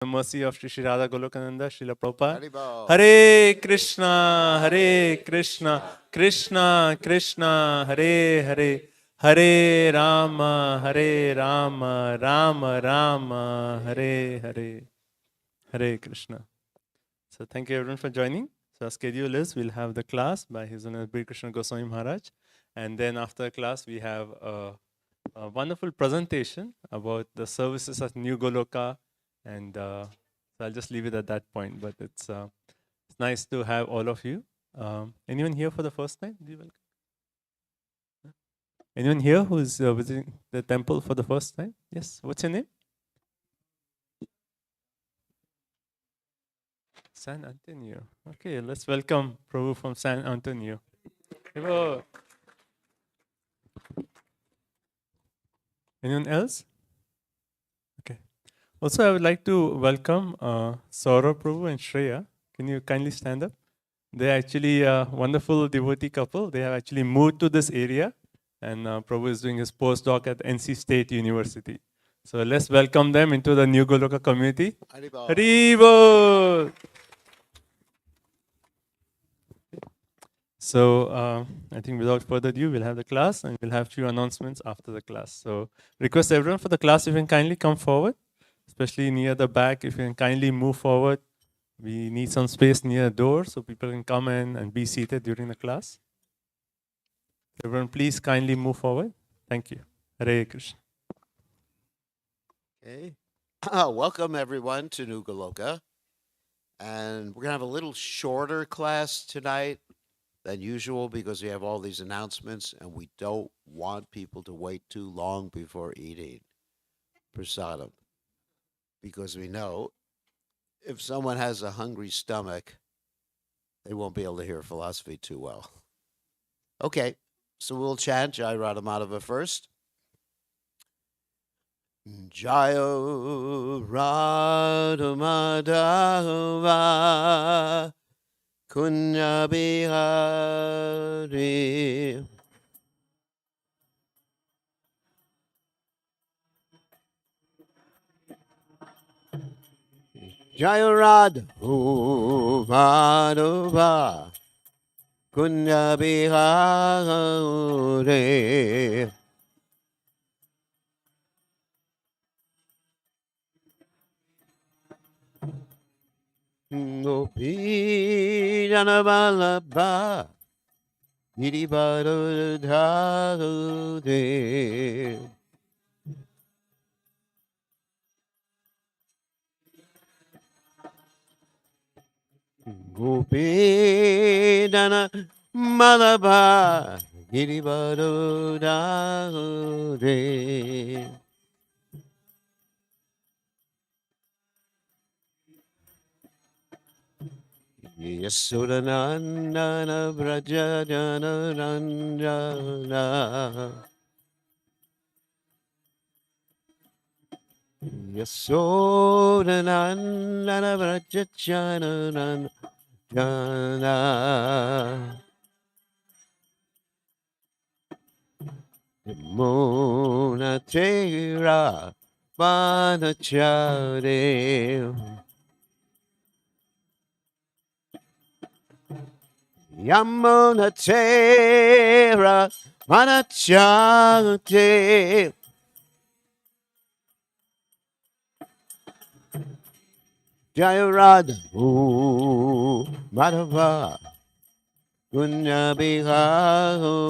The mercy of Shri Radha Golokananda, Srila Prabhupada. Haribol. Hare Krishna, Krishna Krishna, Hare Hare, Hare Rama, Rama Rama, Hare Hare, Hare Krishna. So thank you everyone for joining. So our schedule is we'll have the class by His Holiness Bhir Krishna Goswami Maharaj, and then after class we have a wonderful presentation about the services at New Goloka, and so I'll just leave it at that point. But it's nice to have all of you. Anyone here for the first time? Do you welcome? Anyone here who's visiting the temple for the first time? Yes. What's your name? San Antonio. Okay, let's welcome Prabhu from San Antonio. Hello. Anyone else? Okay. Also, I would like to welcome Saurabh Prabhu and Shreya. Can you kindly stand up? They're actually a wonderful devotee couple. They have actually moved to this area, and Prabhu is doing his postdoc at NC State University. So let's welcome them into the New Goloka community. Haribol. Haribol! So I think without further ado, we'll have the class, and we'll have few announcements after the class. So request everyone for the class, if you can kindly come forward, especially near the back, if you can kindly move forward. We need some space near the door so people can come in and be seated during the class. Everyone, please kindly move forward. Thank you. Hare Krishna. Okay. Welcome everyone to New Goloka. And we're going to have a little shorter class tonight than usual because we have all these announcements and we don't want people to wait too long before eating prasadam. Because we know if someone has a hungry stomach, they won't be able to hear philosophy too well. Okay, so we'll chant Jai Radha Madhava first. Jayo Radha Madhava Kunya Bihari. Jayo Radha Madhava Kunya Bihari. Gopi Janavalabha Giribaro Dhade. Gopi Janavalabha Giribaro Dhade. Yasudanandana Braja Jananandana Yasodanandana Braja Jananandana Monatera Manachare Yamunatera Manachate Jayarada Madhava Gunya Bihare.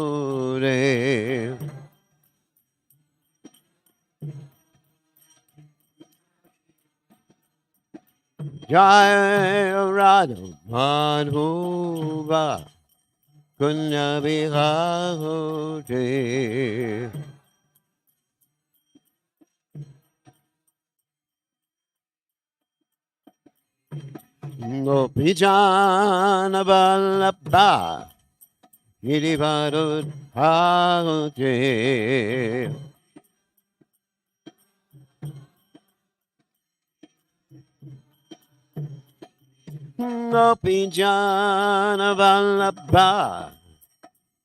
Jayarada Madhava Gunya Bihare. Gopijana Vallabha Girivaro Dhade. Gopijana Vallabha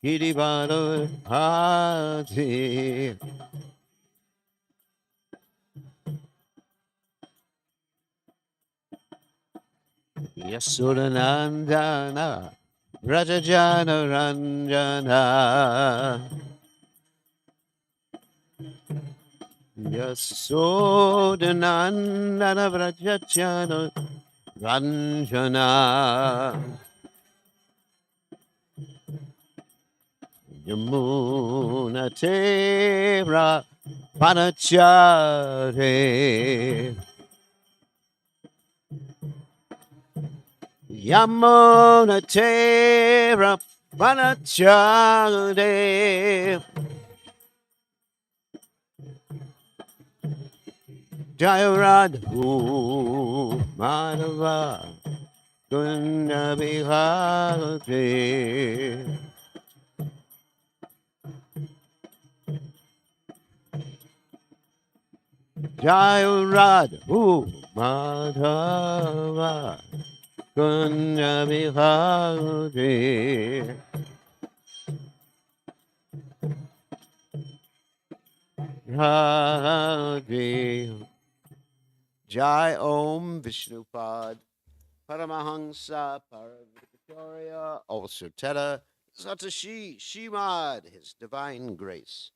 Girivaro Dhade. Yasudanandana Rajajana Ranjana Yasudanandana Rajajana Ranjana Yamuna Tera Panachare Yamuna Tera Panachare Jayaradu Madhava Gunda Bihare Jayaradu Madhava Gunda Bihare Hare Jai Om Vishnupad Paramahansa Paravatorya also Teta Satashi Shimad His Divine Grace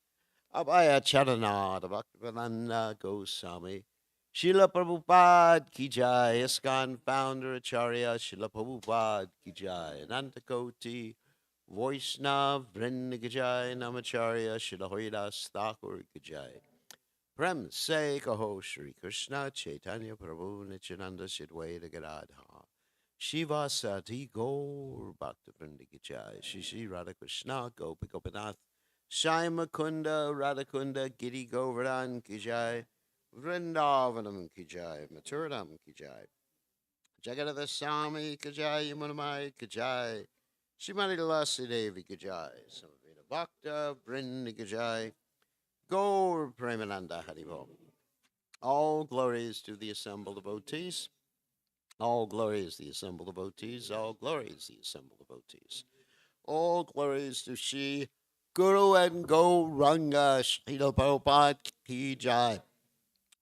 Abhaya Charanad Bhaktivedanta Goswami Srila Prabhupada Ki Jai ISKCON founder Acharya Srila Prabhupada Ki Jai Anantakoti Vaishnav Vrinda Ki Jai Namacharya Srila Haridas Thakur Ki Jai Prem Se Kaho Shri Krishna Chaitanya Prabhu Nityananda Shidwaita Gadadha Shiva Sati Gaur Bhakta Vrinda Ki Jai Shri Shri Radha Krishna Gopi Gopinath Shai Mukunda Radhakunda Giri Govardhan Ki Jai Vrindavanam Ki Jai Maturadam Ki Jai Jagadada Swami Ki Jai Yamunamai Ki Jai Shrimati Lasi Devi Ki Jai Samavita Bhakta Vrinda Ki Jai Gaur Premananda Haribo all glories to the assembled devotees. All glories the assembled devotees. All glories the assembled devotees. All glories to Shri Guru and Gauranga Srila Prabhupada Ki Jai.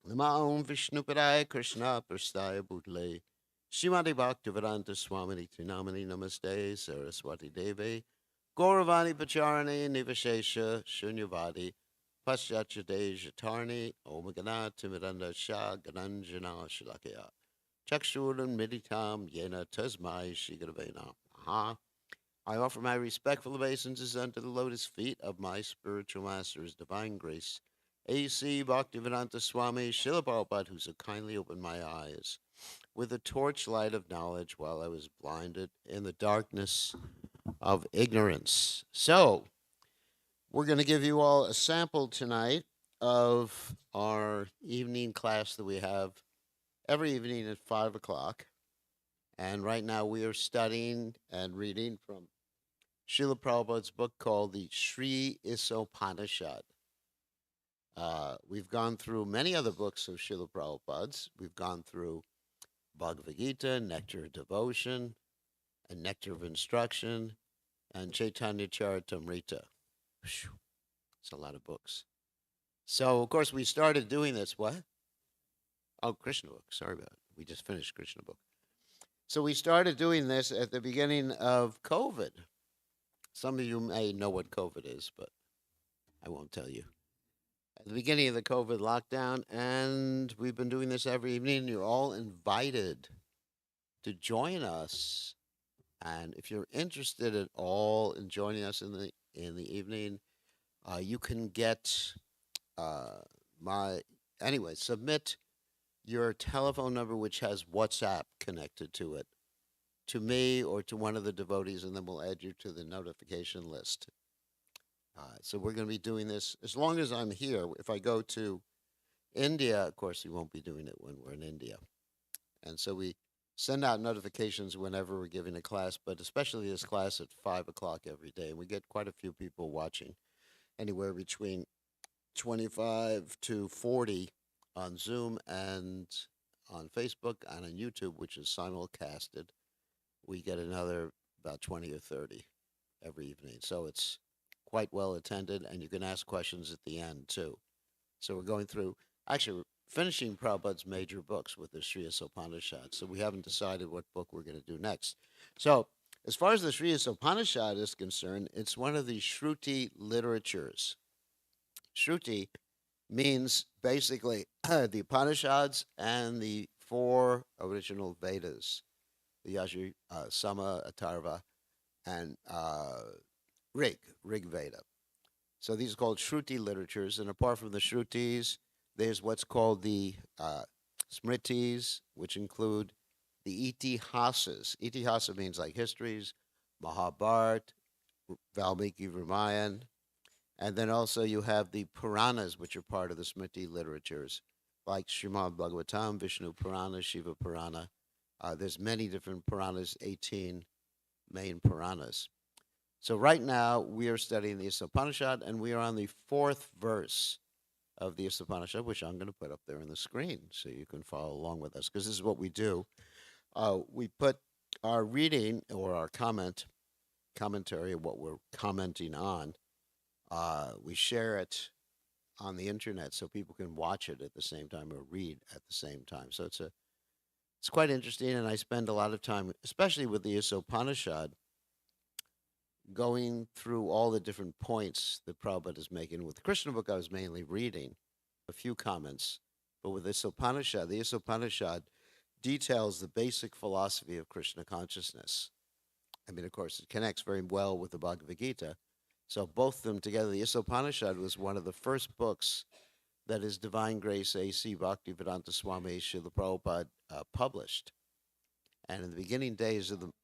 Nama Om Vishnu Padaya Krishna Prastaya Bhutale Srimati Bhaktivedanta Swami Trinamani Namaste Saraswati Devi Gauravani Pacharani Nivashesha Shunyavadi Paschatyadeja Tarni Omagana Timidanda Shah Gananjana Shalakya Chakshuran Miditam Yena Tasmai Shigravena. I offer my respectful obeisances unto the lotus feet of my spiritual master, His Divine Grace, A.C. Bhaktivedanta Swami Srila Prabhupada, who so kindly opened my eyes with the torchlight of knowledge while I was blinded in the darkness of ignorance. So, we're going to give you all a sample tonight of our evening class that we have every evening at 5 o'clock. And right now we are studying and reading from Srila Prabhupada's book called the Sri Isopanishad. We've gone through many other books of Srila Prabhupada's. We've gone through Bhagavad Gita, Nectar of Devotion, and Nectar of Instruction, and Chaitanya Charitamrita. It's a lot of books. So, of course, we started doing this. What? Oh, Krishna book. Sorry about it. We just finished Krishna book. So we started doing this at the beginning of COVID. Some of you may know what COVID is, but I won't tell you. At the beginning of the COVID lockdown, and we've been doing this every evening. You're all invited to join us. And if you're interested at all in joining us in the evening, you can get submit your telephone number, which has WhatsApp connected to it, to me or to one of the devotees, and then we'll add you to the notification list. So we're going to be doing this as long as I'm here. If I go to India, of course, we won't be doing it when we're in India. And so we send out notifications whenever we're giving a class, but especially this class at 5 o'clock every day. And we get quite a few people watching, anywhere between 25 to 40 on Zoom and on Facebook and on YouTube, which is simulcasted. We get another about 20 or 30 every evening. So it's quite well attended, and you can ask questions at the end too. So we're going through, actually, finishing Prabhupada's major books with the Sri Upanishad. So we haven't decided what book we're going to do next. So as far as the Sri Upanishad is concerned, it's one of the Shruti literatures. Shruti means basically the Upanishads and the four original Vedas, the Yajur, Sama, Atharva, and Rig Veda. So these are called Shruti literatures, and apart from the Shrutis, there's what's called the Smritis, which include the Itihasas. Itihasa means like histories, Mahabharata, Valmiki Ramayana, and then also you have the Puranas, which are part of the Smriti literatures, like Srimad Bhagavatam, Vishnu Purana, Shiva Purana. There's many different Puranas, 18 main Puranas. So right now we are studying the Upanishad, and we are on the fourth verse of the Upanishad, which I'm going to put up there on the screen so you can follow along with us, because this is what we do. We put our reading or our commentary of what we're commenting on. We share it on the internet so people can watch it at the same time or read at the same time. So it's quite interesting, and I spend a lot of time, especially with the Upanishad, going through all the different points that Prabhupada is making. With the Krishna book, I was mainly reading a few comments, but with this Upanishad, the Upanishad details the basic philosophy of Krishna consciousness. I mean, of course, it connects very well with the Bhagavad Gita. So both of them together, the Upanishad was one of the first books that His Divine Grace A.C. Bhaktivedanta Swami Srila Prabhupada published. And in the beginning days of the movement,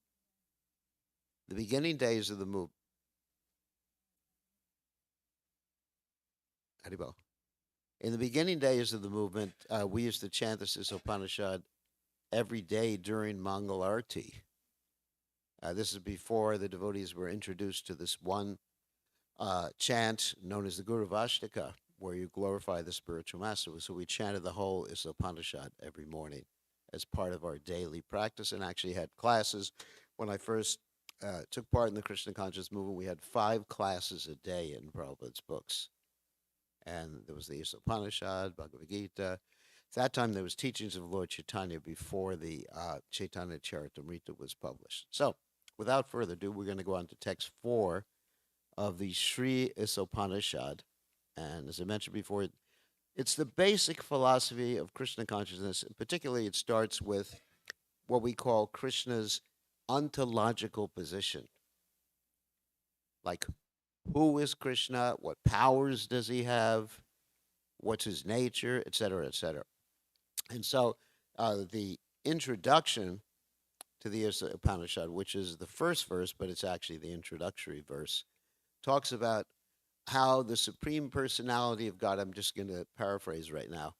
in the beginning days of the movement, we used to chant this Upanishad every day during Mangal Arati. This is before the devotees were introduced to this one chant known as the Guru Vashtaka, where you glorify the spiritual master. So we chanted the whole Upanishad every morning as part of our daily practice, and actually had classes. When I first took part in the Krishna conscious movement, we had 5 classes a day in Prabhupada's books. And there was the Upanishad, Bhagavad Gita. At that time, there was teachings of Lord Chaitanya before the Chaitanya Charitamrita was published. So, without further ado, we're going to go on to text 4 of the Sri Upanishad. And as I mentioned before, it's the basic philosophy of Krishna consciousness. Particularly, it starts with what we call Krishna's ontological position. Like, who is Krishna? What powers does he have? What's his nature? Etc., etc. And so the introduction to the Upanishad, which is the first verse, but it's actually the introductory verse, talks about how the Supreme Personality of God, I'm just going to paraphrase right now,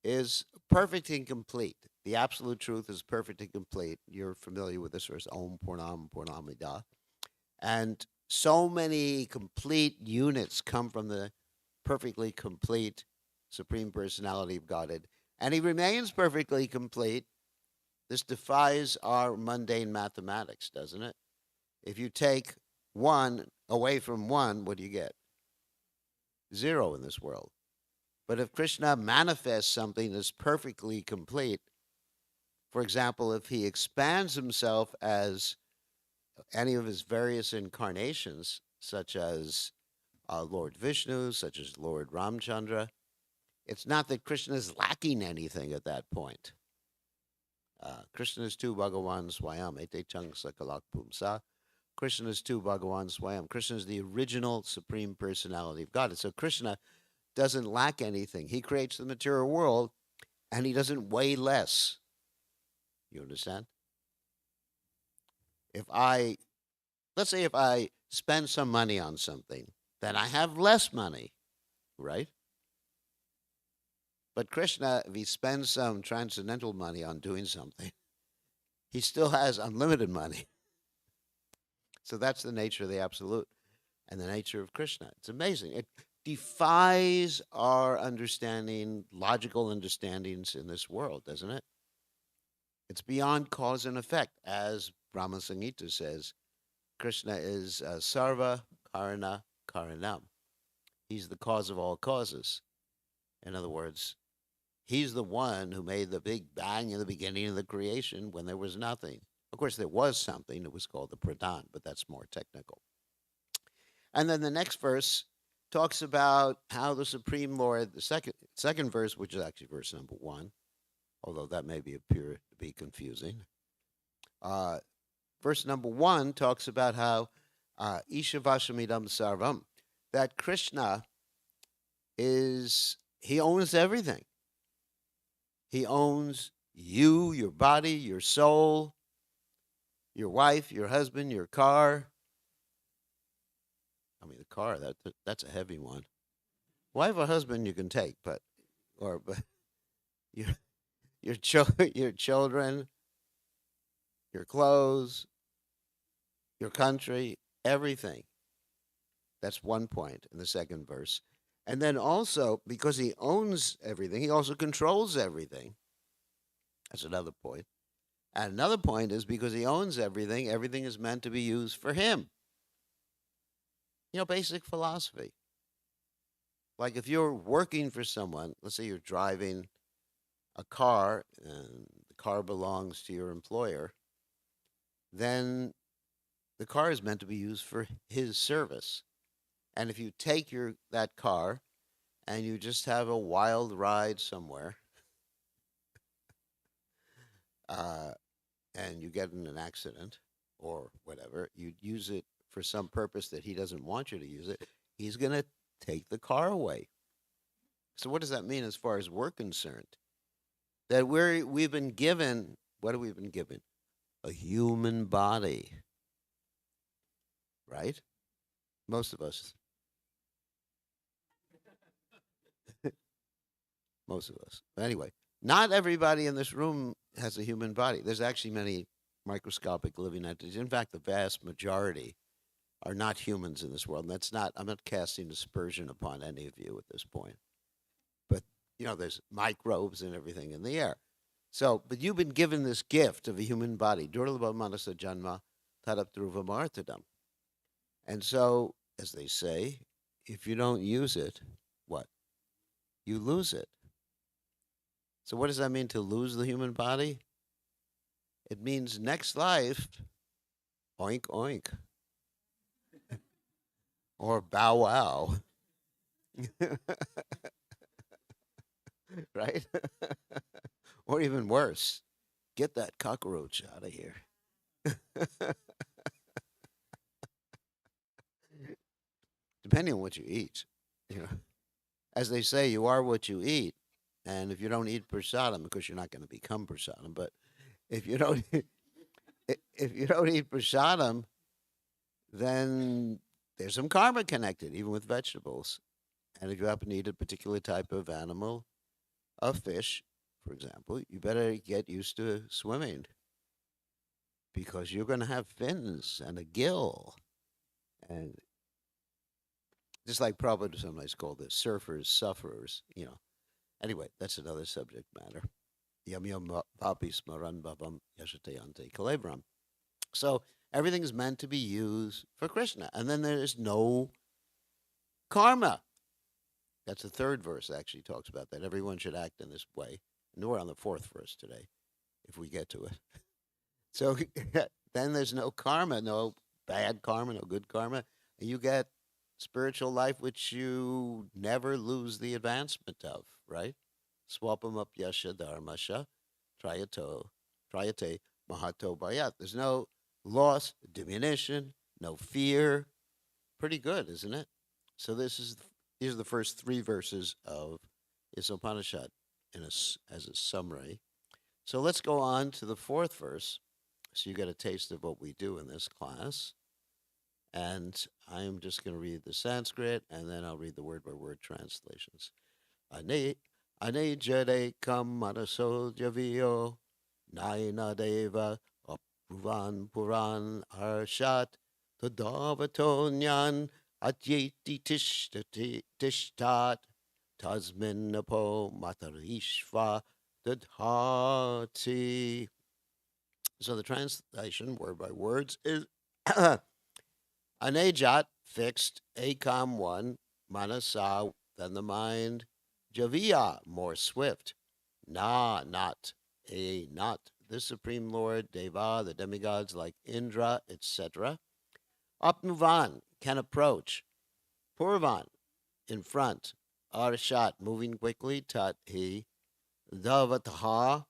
is perfect and complete. The absolute truth is perfect and complete. You're familiar with this verse, Om Purnam Purnamida. And so many complete units come from the perfectly complete Supreme Personality of Godhead. And he remains perfectly complete. This defies our mundane mathematics, doesn't it? If you take 1 away from 1, what do you get? 0 in this world. But if Krishna manifests something that's perfectly complete, for example, if he expands himself as any of his various incarnations, such as Lord Vishnu, such as Lord Ramchandra, it's not that Krishna is lacking anything at that point. Krishna is tu Bhagavan Swayam, ete chang sakalak pumsa. Krishna is tu Bhagavan Swayam. Krishna is the original Supreme Personality of God. And so Krishna doesn't lack anything. He creates the material world, and he doesn't weigh less. You understand? Let's say if I spend some money on something, then I have less money, right? But Krishna, if he spends some transcendental money on doing something, he still has unlimited money. So that's the nature of the Absolute and the nature of Krishna. It's amazing. It defies our understanding, logical understandings in this world, doesn't it? It's beyond cause and effect. As Brahma Samhita says, Krishna is Sarva Karana Karanam. He's the cause of all causes. In other words, He's the one who made the big bang in the beginning of the creation when there was nothing. Of course, there was something. It was called the Pradhan, but that's more technical. And then the next verse talks about how the Supreme Lord, the second verse, which is actually verse number 1, although that may appear to be confusing. Uh, verse number 1 talks about how Ishavashamidam Sarvam, that Krishna he owns everything. He owns you, your body, your soul, your wife, your husband, your car. I mean, the car, that's a heavy one. Wife or husband you can take, but your your children, your clothes, your country, everything. That's one point in the second verse. And then also, because he owns everything, he also controls everything. That's another point. And another point is because he owns everything, everything is meant to be used for him. Basic philosophy. Like if you're working for someone, let's say you're driving a car and the car belongs to your employer, then the car is meant to be used for his service. And if you take that car and you just have a wild ride somewhere, and you get in an accident or whatever, you use it for some purpose that he doesn't want you to use it, he's going to take the car away. So what does that mean as far as we're concerned? That we've been given, what have we been given? A human body. Right? Most of us. Most of us. But anyway, not everybody in this room has a human body. There's actually many microscopic living entities. In fact, the vast majority are not humans in this world. And I'm not casting aspersion upon any of you at this point. But, there's microbes and everything in the air. So, but you've been given this gift of a human body. Durlabha manasa janma tarapdruva martadam. And so, as they say, if you don't use it, what? You lose it. So what does that mean, to lose the human body? It means next life, oink, oink. Or bow wow. Right? Or even worse, get that cockroach out of here. Depending on what you eat. As they say, you are what you eat. And if you don't eat prasadam, because you're not going to become prasadam, but if you don't if you don't eat prasadam, then there's some karma connected, even with vegetables. And if you happen to eat a particular type of animal, a fish, for example, you better get used to swimming, because you're going to have fins and a gill. And just like Prabhupada sometimes called this, surfers, sufferers, Anyway, that's another subject matter. Yam yam vapi smaran bhavam yashatayante kalebram. So everything is meant to be used for Krishna. And then there is no karma. That's the third verse actually talks about that. Everyone should act in this way. And we're on the fourth verse today, if we get to it. So then there's no karma, no bad karma, no good karma. And you get spiritual life, which you never lose the advancement of, right? Swapam apyasha dharmasha trayate mahato bayat. There's no loss, diminution, no fear. Pretty good, isn't it? So these are the first 3 verses of Isopanishad as a summary. So let's go on to the 4th verse, so you get a taste of what we do in this class. And I'm just going to read the Sanskrit, and then I'll read the word-by-word translations. Ane jade kam manaso javiyo naina deva puran harshat tadavatonyan atyeti tishtat tasmin napo matarishva dadhati. So the translation, word by words, is Anejat, fixed, Akam, 1, Manasa, then the mind, Javiya, more swift, not not the Supreme Lord, Deva, the demigods like Indra, etc. Apnuvan can approach. Purvan in front. Arshat moving quickly. Tat he. Davataha,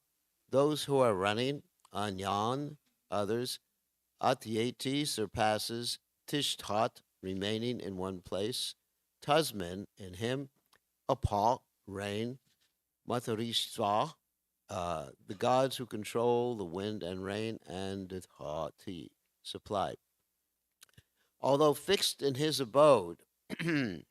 those who are running. Anyan, others. Atyeti surpasses. Tishtat, remaining in one place. Tasmin, in him. Apa, rain. Matharishva, the gods who control the wind and rain, and Dithati, supply. Although fixed in his abode, the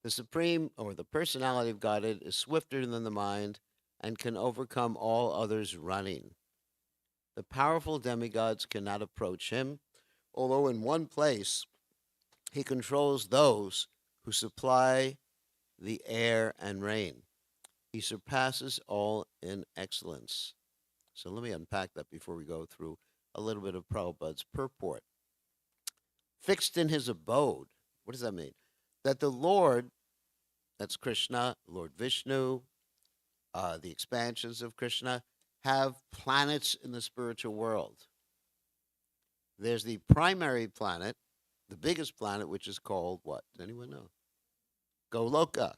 supreme or the personality of Godhead is swifter than the mind and can overcome all others running. The powerful demigods cannot approach him, although in one place he controls those who supply the air and rain. He surpasses all in excellence. So let me unpack that before we go through a little bit of Prabhupada's purport. Fixed in his abode. What does that mean? That the Lord, that's Krishna, Lord Vishnu, the expansions of Krishna, have planets in the spiritual world. There's the primary planet, the biggest planet, which is called what? Does anyone know? Goloka.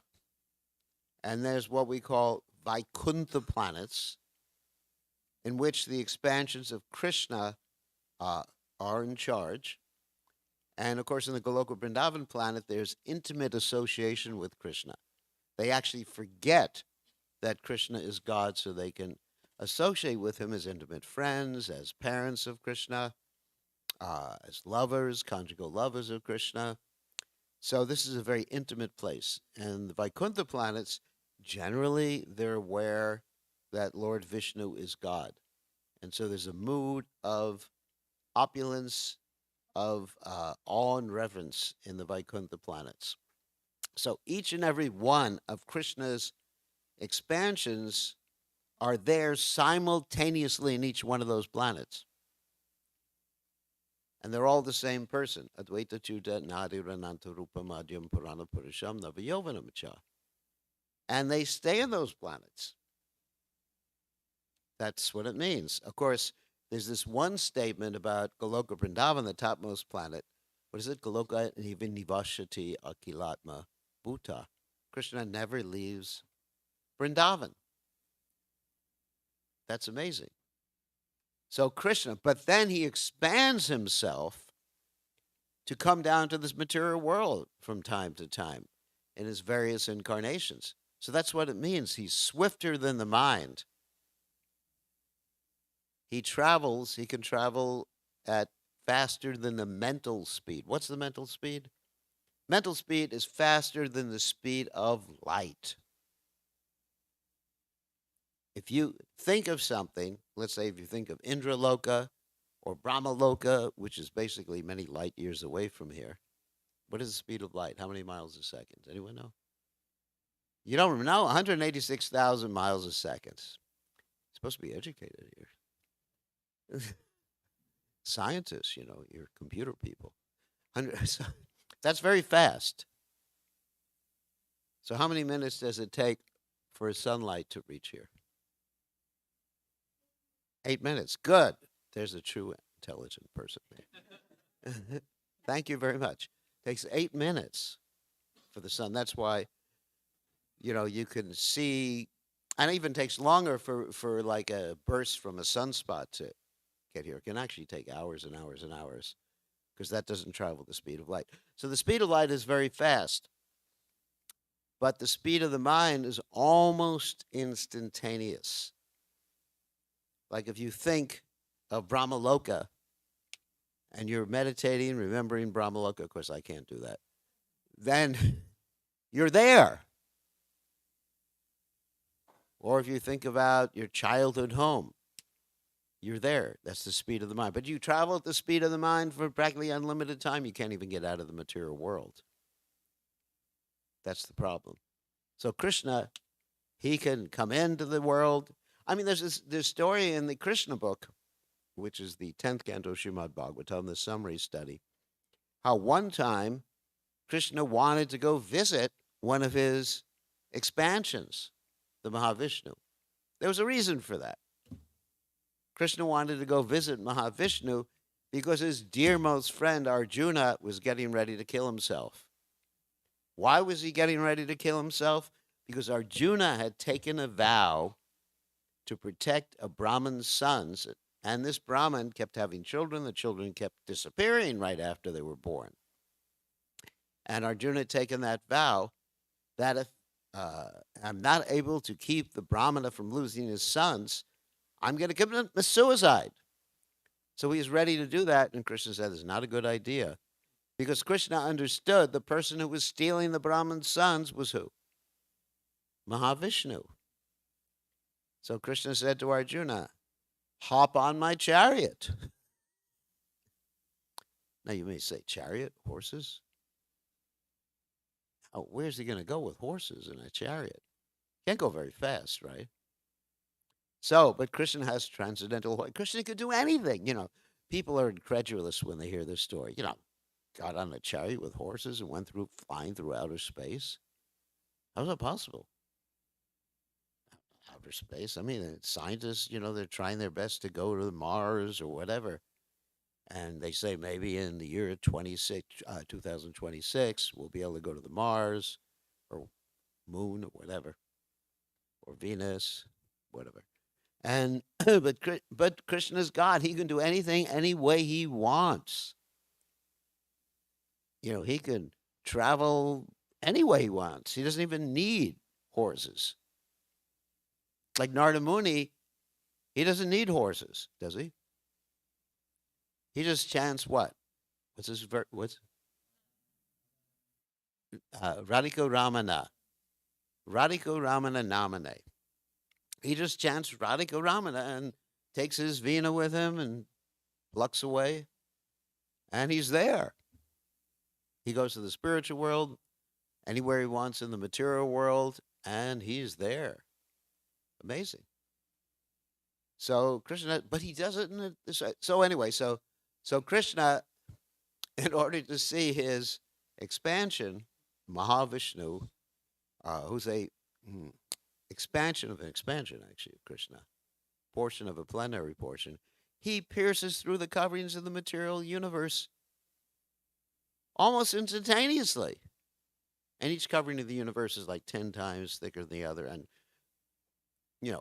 And there's what we call Vaikuntha planets, in which the expansions of Krishna are in charge. And of course, in the Goloka Vrindavan planet, there's intimate association with Krishna. They actually forget that Krishna is God, so they can associate with him as intimate friends, as parents of Krishna, as lovers, conjugal lovers of Krishna. So this is a very intimate place. And the Vaikuntha planets, generally, they're aware that Lord Vishnu is God. And so there's a mood of opulence, of awe and reverence in the Vaikuntha planets. So each and every one of Krishna's expansions are there simultaneously in each one of those planets. And they're all the same person. Advaita Chuta Nadirananta Rupa Madhyam Purana Purusham Navayovanamacha. And they stay in those planets. That's what it means. Of course, there's this one statement about Goloka Vrindavan, the topmost planet. What is it? Goloka Nivashati Akilatma Bhuta. Krishna never leaves Vrindavan. That's amazing. So Krishna, but then he expands himself to come down to this material world from time to time in his various incarnations. So that's what it means. He's swifter than the mind. He travels, he can travel at faster than the mental speed. What's the mental speed? Mental speed is faster than the speed of light. If you think of something, let's say if you think of Indraloka or Brahmaloka, which is basically many light years away from here, what is the speed of light? How many miles a second? Anyone know? You don't know? 186,000 miles a second. You're supposed to be educated here. Scientists, you know, you're computer people. That's very fast. So how many minutes does it take for sunlight to reach here? 8 minutes. Good. There's a true intelligent person there. Thank you very much. Takes 8 minutes for the sun. That's why, you know, you can see, and it even takes longer for like a burst from a sunspot to get here. It can actually take hours and hours and hours because that doesn't travel the speed of light. So the speed of light is very fast, but the speed of the mind is almost instantaneous. Like if you think of Brahmaloka and you're meditating, remembering Brahmaloka, of course I can't do that, then you're there. Or if you think about your childhood home, you're there. That's the speed of the mind. But you travel at the speed of the mind for practically unlimited time, you can't even get out of the material world. That's the problem. So Krishna, he can come into the world. I mean, there's this story in the Krishna book, which is the 10th canto Srimad Bhagavatam, the summary study, how one time Krishna wanted to go visit one of his expansions, the Mahavishnu. There was a reason for that. Krishna wanted to go visit Mahavishnu because his dearmost friend Arjuna was getting ready to kill himself. Why was he getting ready to kill himself? Because Arjuna had taken a vow to protect a Brahman's sons, and this Brahman kept having children. The children kept disappearing right after they were born. And Arjuna had taken that vow that if I'm not able to keep the Brahmana from losing his sons, I'm going to commit suicide. So he's ready to do that, and Krishna said it's not a good idea. Because Krishna understood the person who was stealing the Brahman's sons was who? Mahavishnu. So Krishna said to Arjuna, hop on my chariot. Now you may say, chariot, horses? Oh, where's he going to go with horses in a chariot? Can't go very fast, right? So, but Krishna has transcendental. Krishna could do anything. People are incredulous when they hear this story. Got on a chariot with horses and went flying through outer space. How is that possible? Outer space. I mean, scientists, they're trying their best to go to Mars or whatever. And they say maybe in the year 2026, we'll be able to go to the Mars or Moon or whatever, or Venus, whatever. And but Krishna's God. He can do anything any way he wants. He can travel any way he wants. He doesn't even need horses. Like Narada Muni, he doesn't need horses, does he? He just chants what? What's Radhiko Ramana. Radhiko Ramana Namane. He just chants Radhika Ramana and takes his Veena with him and plucks away, and he's there. He goes to the spiritual world, anywhere he wants in the material world, and he's there. Amazing. So Krishna, but he does it in this way. So anyway, so Krishna, in order to see his expansion, Mahavishnu, who's a expansion of an expansion, actually, of Krishna, portion of a plenary portion, he pierces through the coverings of the material universe almost instantaneously. And each covering of the universe is like 10 times thicker than the other. And,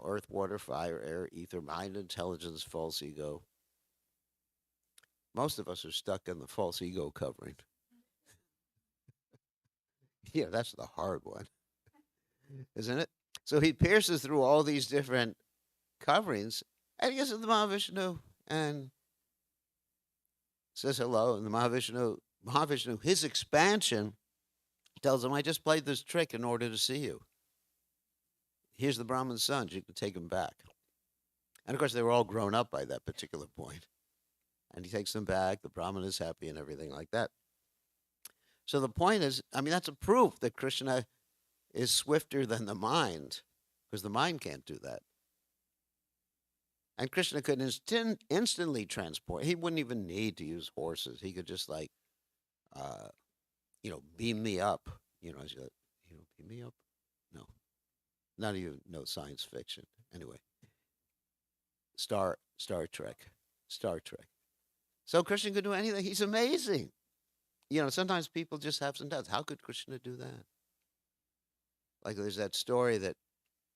earth, water, fire, air, ether, mind, intelligence, false ego. Most of us are stuck in the false ego covering. Yeah, that's the hard one, isn't it? So he pierces through all these different coverings, and he gets to the Mahavishnu and says hello. And the Mahavishnu, his expansion, tells him, I just played this trick in order to see you. Here's the Brahman's sons. You can take them back. And of course, they were all grown up by that particular point. And he takes them back. The Brahman is happy and everything like that. So the point is, that's a proof that Krishna is swifter than the mind, because the mind can't do that. And Krishna could instantly transport. He wouldn't even need to use horses. He could just beam me up. Beam me up? No. Not even no science fiction. Anyway. Star Trek. So Krishna could do anything. He's amazing. Sometimes people just have some doubts. How could Krishna do that? Like there's that story that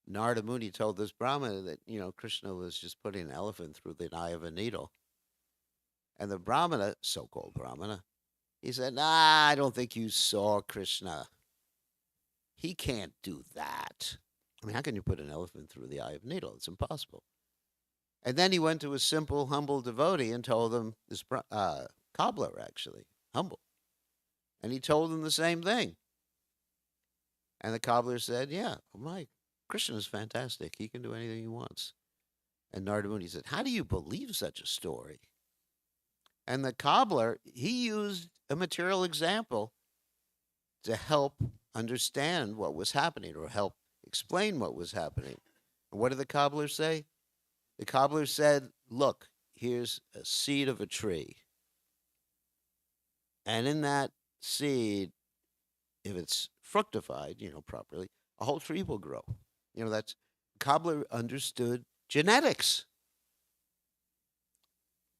Narada Muni told this Brahmana that, Krishna was just putting an elephant through the eye of a needle. And the Brahmana, so-called Brahmana, he said, I don't think you saw Krishna. He can't do that. How can you put an elephant through the eye of a needle? It's impossible. And then he went to a simple, humble devotee and told him, this cobbler actually, humble. And he told him the same thing. And the cobbler said, yeah, Krishna is fantastic. He can do anything he wants. And Narada Muni said, how do you believe such a story? And the cobbler, he used a material example to help understand what was happening or help explain what was happening. And what did the cobbler say? The cobbler said, look, here's a seed of a tree. And in that seed, if it's fructified, properly, a whole tree will grow. That's Kabbalah understood genetics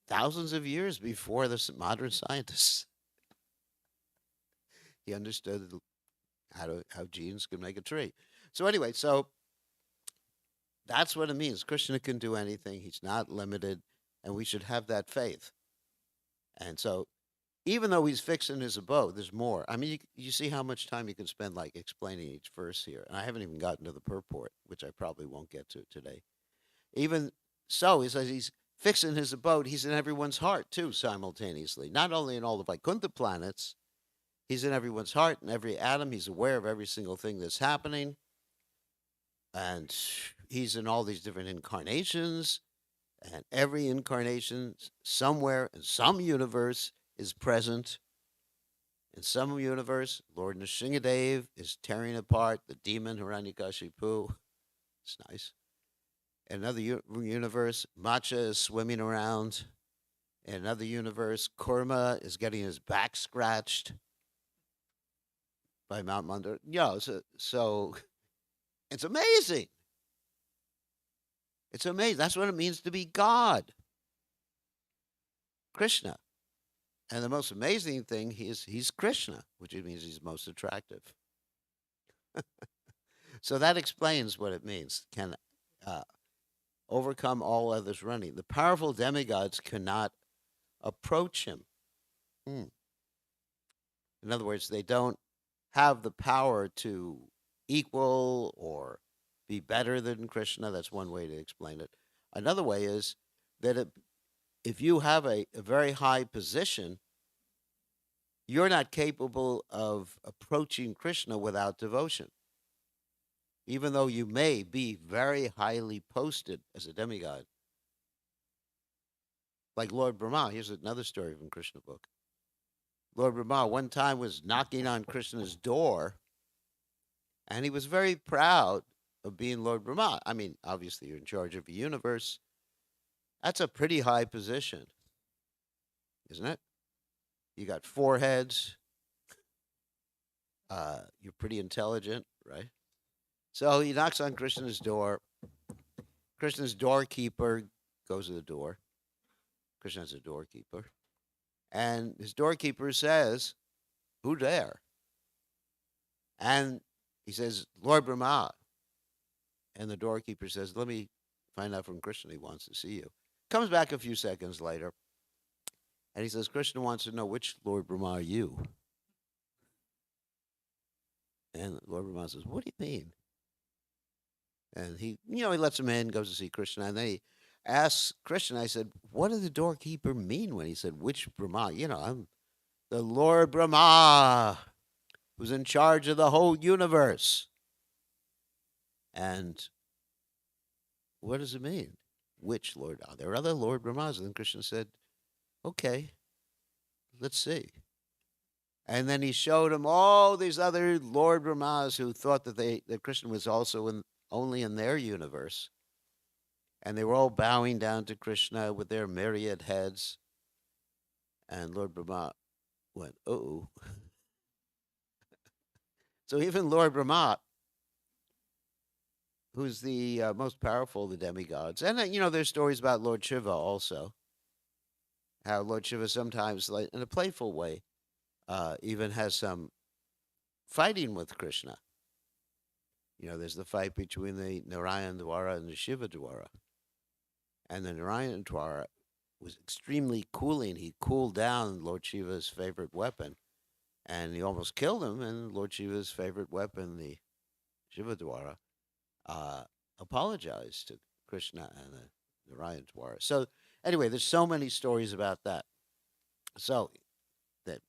thousands of years before the modern scientists. He understood how genes could make a tree. So anyway, so that's what it means. Krishna can do anything. He's not limited, and we should have that faith. And so, even though he's fixing his abode, there's more. I mean, you see how much time you can spend like explaining each verse here, and I haven't even gotten to the purport, which I probably won't get to today. Even so, he says he's fixing his abode. He's in everyone's heart too, simultaneously. Not only in all the Vaikuntha planets, he's in everyone's heart, in every atom. He's aware of every single thing that's happening. And he's in all these different incarnations. And every incarnation, somewhere in some universe, is present. In some universe, Lord Nrsingadev is tearing apart the demon Hiranyakashipu. It's nice. In another universe, Macha is swimming around. In another universe, Kurma is getting his back scratched by Mount Mandar. So it's amazing. It's amazing. That's what it means to be God. Krishna. And the most amazing thing, he's Krishna, which means he's most attractive. So that explains what it means. Can overcome all others running. The powerful demigods cannot approach him. In other words, they don't have the power to equal or be better than Krishna. That's one way to explain it. Another way is that if you have a very high position, you're not capable of approaching Krishna without devotion. Even though you may be very highly posted as a demigod. Like Lord Brahma. Here's another story from Krishna book. Lord Brahma one time was knocking on Krishna's door, and he was very proud of being Lord Brahma. I mean, obviously, you're in charge of a universe. That's a pretty high position, isn't it? You got 4 heads. You're pretty intelligent, right? So he knocks on Krishna's door. Krishna's doorkeeper goes to the door. Krishna's a doorkeeper. And his doorkeeper says, "Who there?" And he says, "Lord Brahma." And the doorkeeper says, "Let me find out from Krishna. He wants to see you." Comes back a few seconds later. And he says, "Krishna wants to know, which Lord Brahma are you?" And Lord Brahma says, "What do you mean?" And he lets him in, goes to see Krishna. And then he asks Krishna, I said, "What did the doorkeeper mean when he said, which Brahma? I'm the Lord Brahma, who's in charge of the whole universe." And what does it mean? Which Lord? Are there other Lord Brahmas? And then Krishna said, "Okay, let's see." And then he showed him all these other Lord Brahmas who thought that Krishna was also only in their universe. And they were all bowing down to Krishna with their myriad heads. And Lord Brahma went, "Uh-oh." So even Lord Brahma, who's the most powerful of the demigods, and there's stories about Lord Shiva also, how Lord Shiva sometimes, like in a playful way, even has some fighting with Krishna. There's the fight between the Narayan Dwara and the Shiva Dwara. And the Narayan Dwara was extremely cooling. He cooled down Lord Shiva's favorite weapon, and he almost killed him. And Lord Shiva's favorite weapon, the Shiva Dwara, apologized to Krishna and the Narayan Dwara. So anyway, there's so many stories about that. So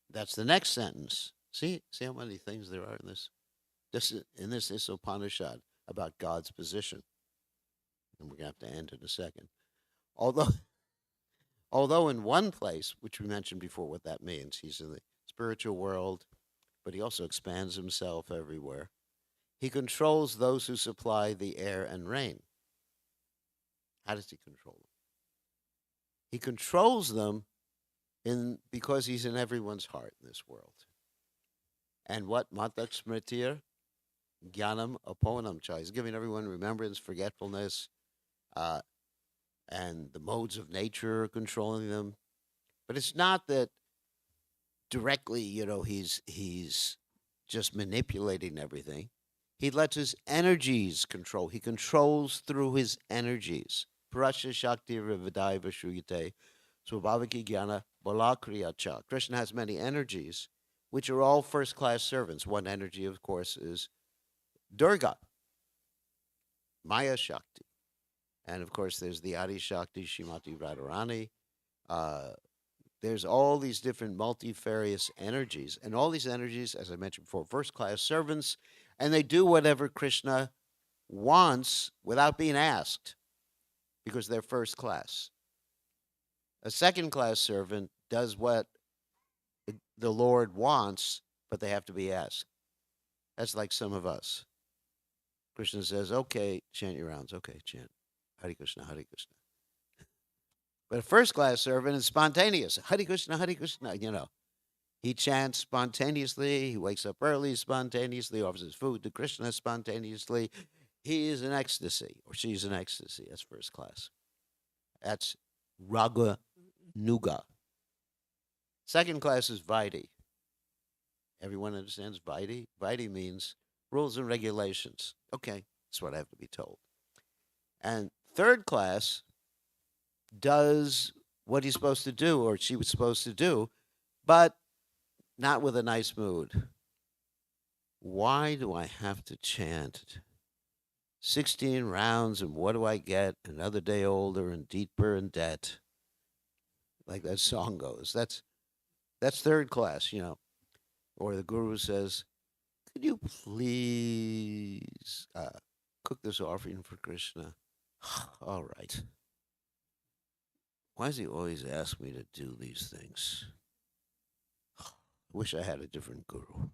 that's the next sentence. See how many things there are in this Upanishad about God's position. And we're going to have to end in a second. Although in one place, which we mentioned before what that means, he's in the spiritual world, but he also expands himself everywhere. He controls those who supply the air and rain. How does he control them? He controls them because he's in everyone's heart in this world. And what? Matak Smritir? Jnanam Aponam Cha. He's giving everyone remembrance, forgetfulness, uh, and the modes of nature are controlling them. But it's not that directly, he's just manipulating everything. He lets his energies control. He controls through his energies. Parasya Shakti Rivadaiva Shruyate Swabhavaki Jnana Balakriya Cha. Krishna has many energies, which are all first class servants. One energy, of course, is Durga, Maya Shakti. And of course, there's the Adi Shakti, Shrimati Radharani. Uh, there's all these different multifarious energies. And all these energies, as I mentioned before, first class servants, and they do whatever Krishna wants without being asked because they're first class. A second class servant does what the Lord wants, but they have to be asked. That's like some of us. Krishna says, okay, chant your rounds. Okay, chant. Hare Krishna, Hare Krishna. But a first class servant is spontaneous. Hare Krishna, Hare Krishna. He chants spontaneously. He wakes up early spontaneously, offers his food to Krishna spontaneously. He is in ecstasy, or she's in ecstasy. That's first class. That's Raga Nuga. Second class is Vaidhi. Everyone understands Vaidhi? Vaidhi means rules and regulations. Okay, that's what I have to be told. And third class does what he's supposed to do, or she was supposed to do, but not with a nice mood. Why do I have to chant 16 rounds and what do I get? Another day older and deeper in debt. Like that song goes. That's third class, Or the guru says, could you please cook this offering for Krishna? All right. Why does he always ask me to do these things? I wish I had a different guru.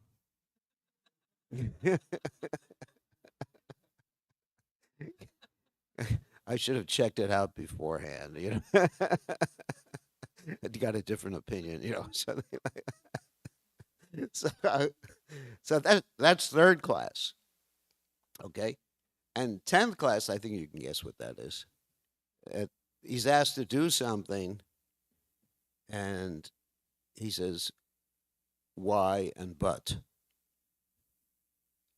I should have checked it out beforehand, I got a different opinion, something like that. So that's third class. Okay? And 10th class, I think you can guess what that is. He's asked to do something, and he says, why and but.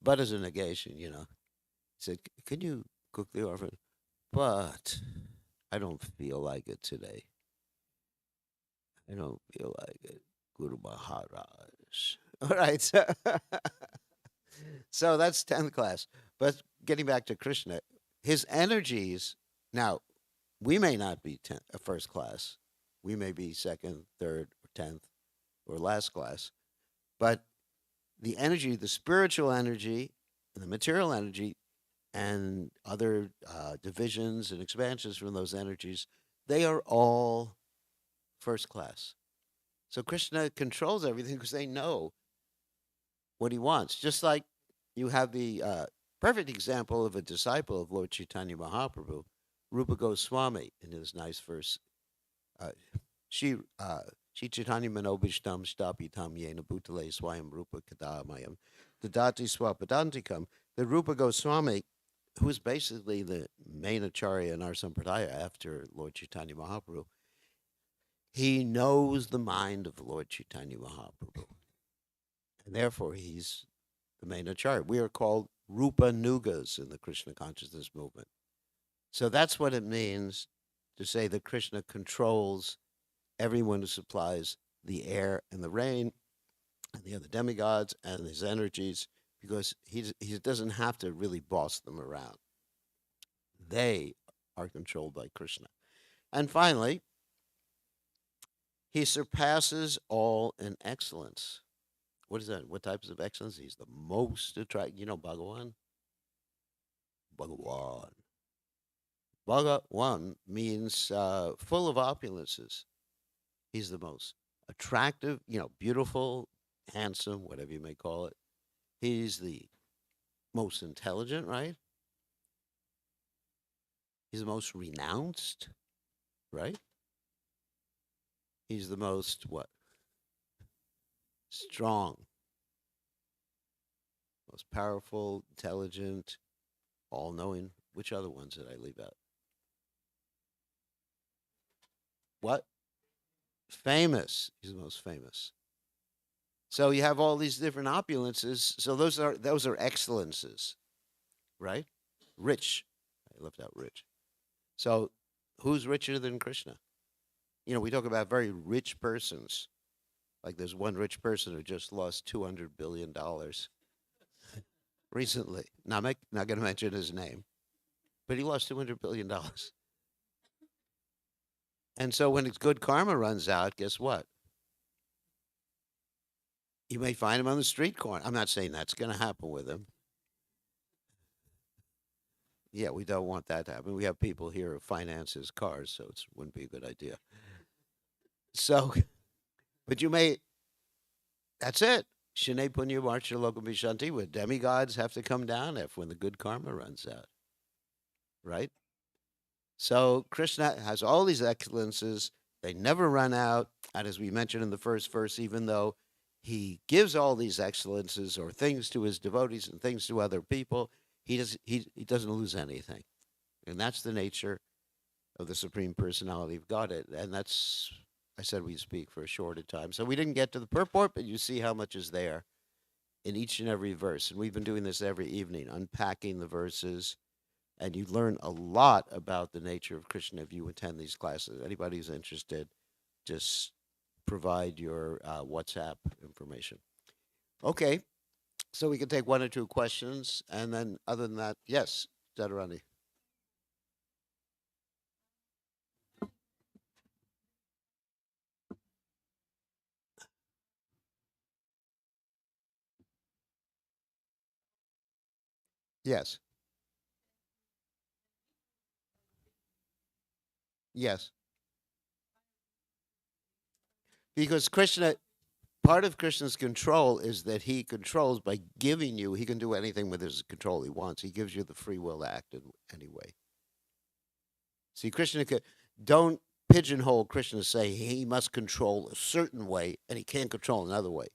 But is a negation, He said, can you cook the offering? But I don't feel like it today. I don't feel like it, Guru Maharaj. All right. So that's 10th class. But getting back to Krishna, his energies, now, we may not be first class. We may be second, third, or 10th, or last class. But the energy, the spiritual energy, and the material energy, and other divisions and expansions from those energies, they are all first class. So Krishna controls everything because they know what he wants. Just like you have the perfect example of a disciple of Lord Chaitanya Mahaprabhu, Rupa Goswami, in his nice verse. She Chaitanya Manobishtam Stapitam Yena Bhutale Swayam Rupa Kadamayam Dadati Swapadantikam. The Rupa Goswami, who is basically the main acharya in our sampradaya after Lord Chaitanya Mahaprabhu, he knows the mind of Lord Chaitanya Mahaprabhu. And therefore, he's the main acharya. We are called Rupa Nugas in the Krishna consciousness movement. So that's what it means to say that Krishna controls everyone who supplies the air and the rain and the other demigods and his energies, because he doesn't have to really boss them around. They are controlled by Krishna. And finally, he surpasses all in excellence. What is that? What types of excellence? He's the most attractive. Bhagawan? Bhagawan. Bhagawan means full of opulences. He's the most attractive, beautiful, handsome, whatever you may call it. He's the most intelligent, right? He's the most renounced, right? He's the most what? Strong. most powerful, intelligent, all knowing. Which other ones did I leave out? What? Famous. He's the most famous. So you have all these different opulences. So those are excellences, right? Rich. I left out rich. So who's richer than Krishna? We talk about very rich persons. Like there's one rich person who just lost $200 billion recently. Now I'm not going to mention his name, but he lost $200 billion. And so when his good karma runs out, guess what? You may find him on the street corner. I'm not saying that's going to happen with him. Yeah, we don't want that to happen. We have people here who finance his cars, so it wouldn't be a good idea. So, but you may, that's it. Shane Punya Marcha Local Vishanti, where demigods have to come down if when the good karma runs out. Right? So Krishna has all these excellences. They never run out. And as we mentioned in the first verse, even though he gives all these excellences or things to his devotees and things to other people, he doesn't lose anything. And that's the nature of the Supreme Personality of Godhead. And that's, I said we'd speak for a shorter time. So we didn't get to the purport, but you see how much is there in each and every verse. And we've been doing this every evening, unpacking the verses. And you learn a lot about the nature of Krishna if you attend these classes. Anybody who's interested, just provide your WhatsApp information. Okay, so we can take one or two questions, and then other than that, yes, Zadarani. Yes, yes, because Krishna, part of Krishna's control is that he controls by giving you. He can do anything with his control he wants. He gives you the free will to act in any way. See, Krishna could don't pigeonhole Krishna. Say he must control a certain way and he can't control another way.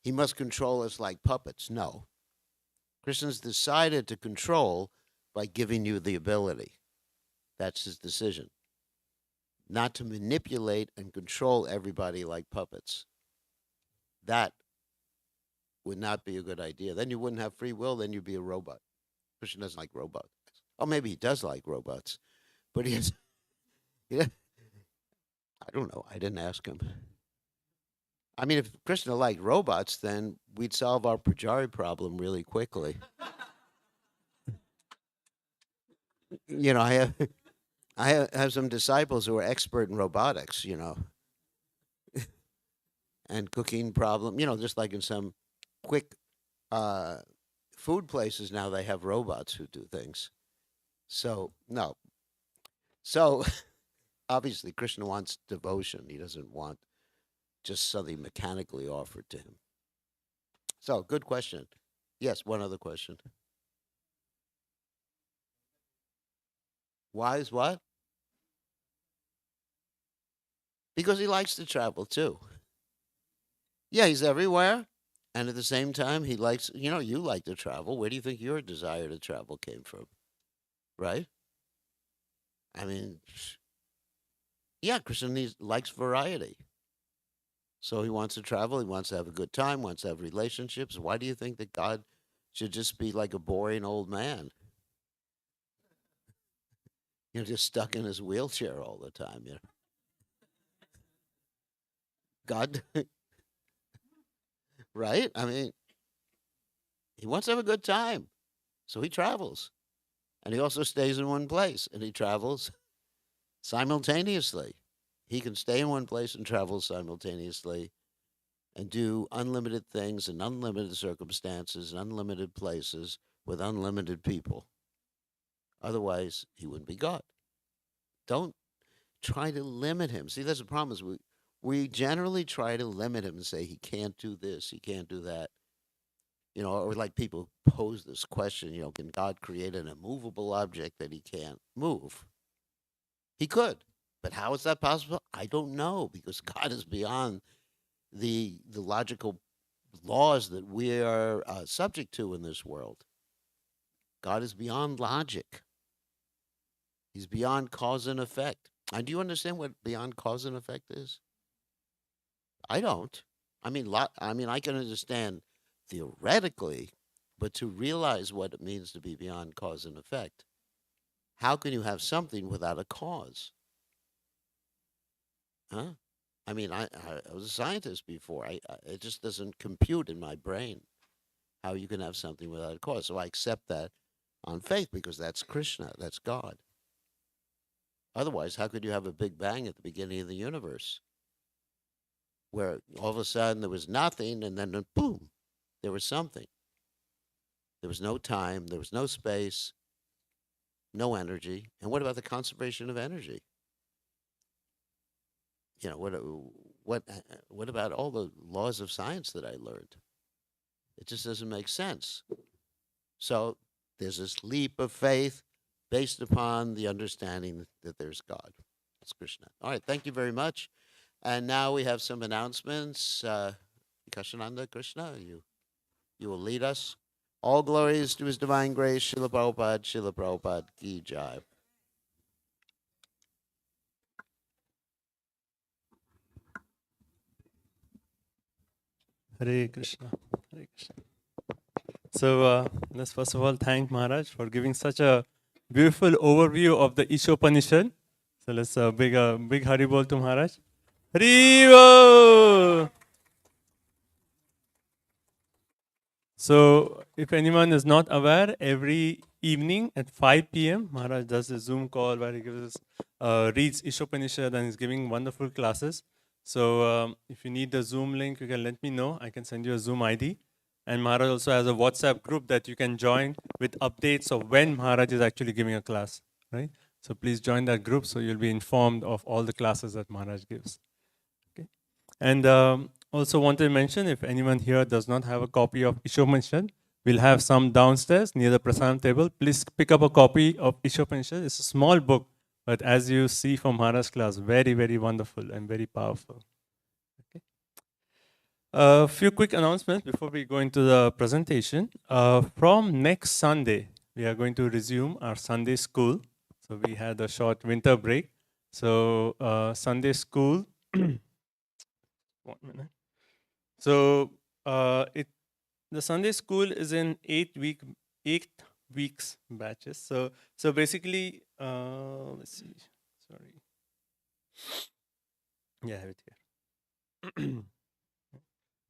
He must control us like puppets. No, Krishna's decided to control by giving you the ability. That's his decision. Not to manipulate and control everybody like puppets. That would not be a good idea. Then you wouldn't have free will, then you'd be a robot. Krishna doesn't like robots. Oh, maybe he does like robots, but he has, yeah, I don't know. I didn't ask him. I mean, if Krishna liked robots, then we'd solve our Pujari problem really quickly. I have I have some disciples who are expert in robotics, and cooking problem. Just like in some quick uh, food places now, they have robots who do things. So no, so obviously Krishna wants devotion. He doesn't want just something mechanically offered to him. So good question. Yes, one other question. Why is what? Because he likes to travel too. Yeah, he's everywhere. And at the same time, he likes, you like to travel. Where do you think your desire to travel came from? Right? I mean, yeah, Krishna likes variety. So he wants to travel. He wants to have a good time, wants to have relationships. Why do you think that God should just be like a boring old man? Just stuck in his wheelchair all the time. God, right? I mean, he wants to have a good time. So he travels. And he also stays in one place and he travels simultaneously. He can stay in one place and travel simultaneously and do unlimited things in unlimited circumstances and unlimited places with unlimited people. Otherwise, he wouldn't be God. Don't try to limit him. See, that's the problem is we generally try to limit him and say he can't do this, he can't do that. Or like people pose this question, can God create an immovable object that he can't move? He could. But how is that possible? I don't know because God is beyond the logical laws that we are subject to in this world. God is beyond logic. He's beyond cause and effect. And do you understand what beyond cause and effect is? I don't. I can understand theoretically, but to realize what it means to be beyond cause and effect, how can you have something without a cause? Huh? I was a scientist before. It just doesn't compute in my brain how you can have something without a cause. So I accept that on faith because that's Krishna, that's God. Otherwise, how could you have a big bang at the beginning of the universe where all of a sudden there was nothing and then boom, there was something? There was no time, there was no space, no energy. And what about the conservation of energy? You know, what about all the laws of science that I learned? It just doesn't make sense. So there's this leap of faith based upon the understanding that there's God. That's Krishna. All right, thank you very much. And now we have some announcements. Kashananda Krishna, you will lead us. All glories to His Divine Grace, Srila Prabhupada Ki Jai. Hare Krishna. Hare Krishna. So let's first of all thank Maharaj for giving such a beautiful overview of the Ishopanishad. So let's big Haribol to Maharaj. Haribo! So if anyone is not aware, every evening at 5 p.m. Maharaj does a Zoom call where he gives us, reads Ishopanishad and is giving wonderful classes. So if you need the Zoom link, you can let me know. I can send you a Zoom ID. And Maharaj also has a WhatsApp group that you can join with updates of when Maharaj is actually giving a class, right? So please join that group so you'll be informed of all the classes that Maharaj gives. Okay. And also wanted to mention, if anyone here does not have a copy of Ishopanishad, we'll have some downstairs near the Prasadam table. Please pick up a copy of Ishopanishad. It's a small book, but as you see from Maharaj's class, very, very wonderful and very powerful. Okay. A few quick announcements before we go into the presentation. From next Sunday, we are going to resume our Sunday school. So we had a short winter break. So Sunday school, 1 minute. So the Sunday school is in 8 weeks batches. So basically, let's see. Sorry. Yeah, I have it here.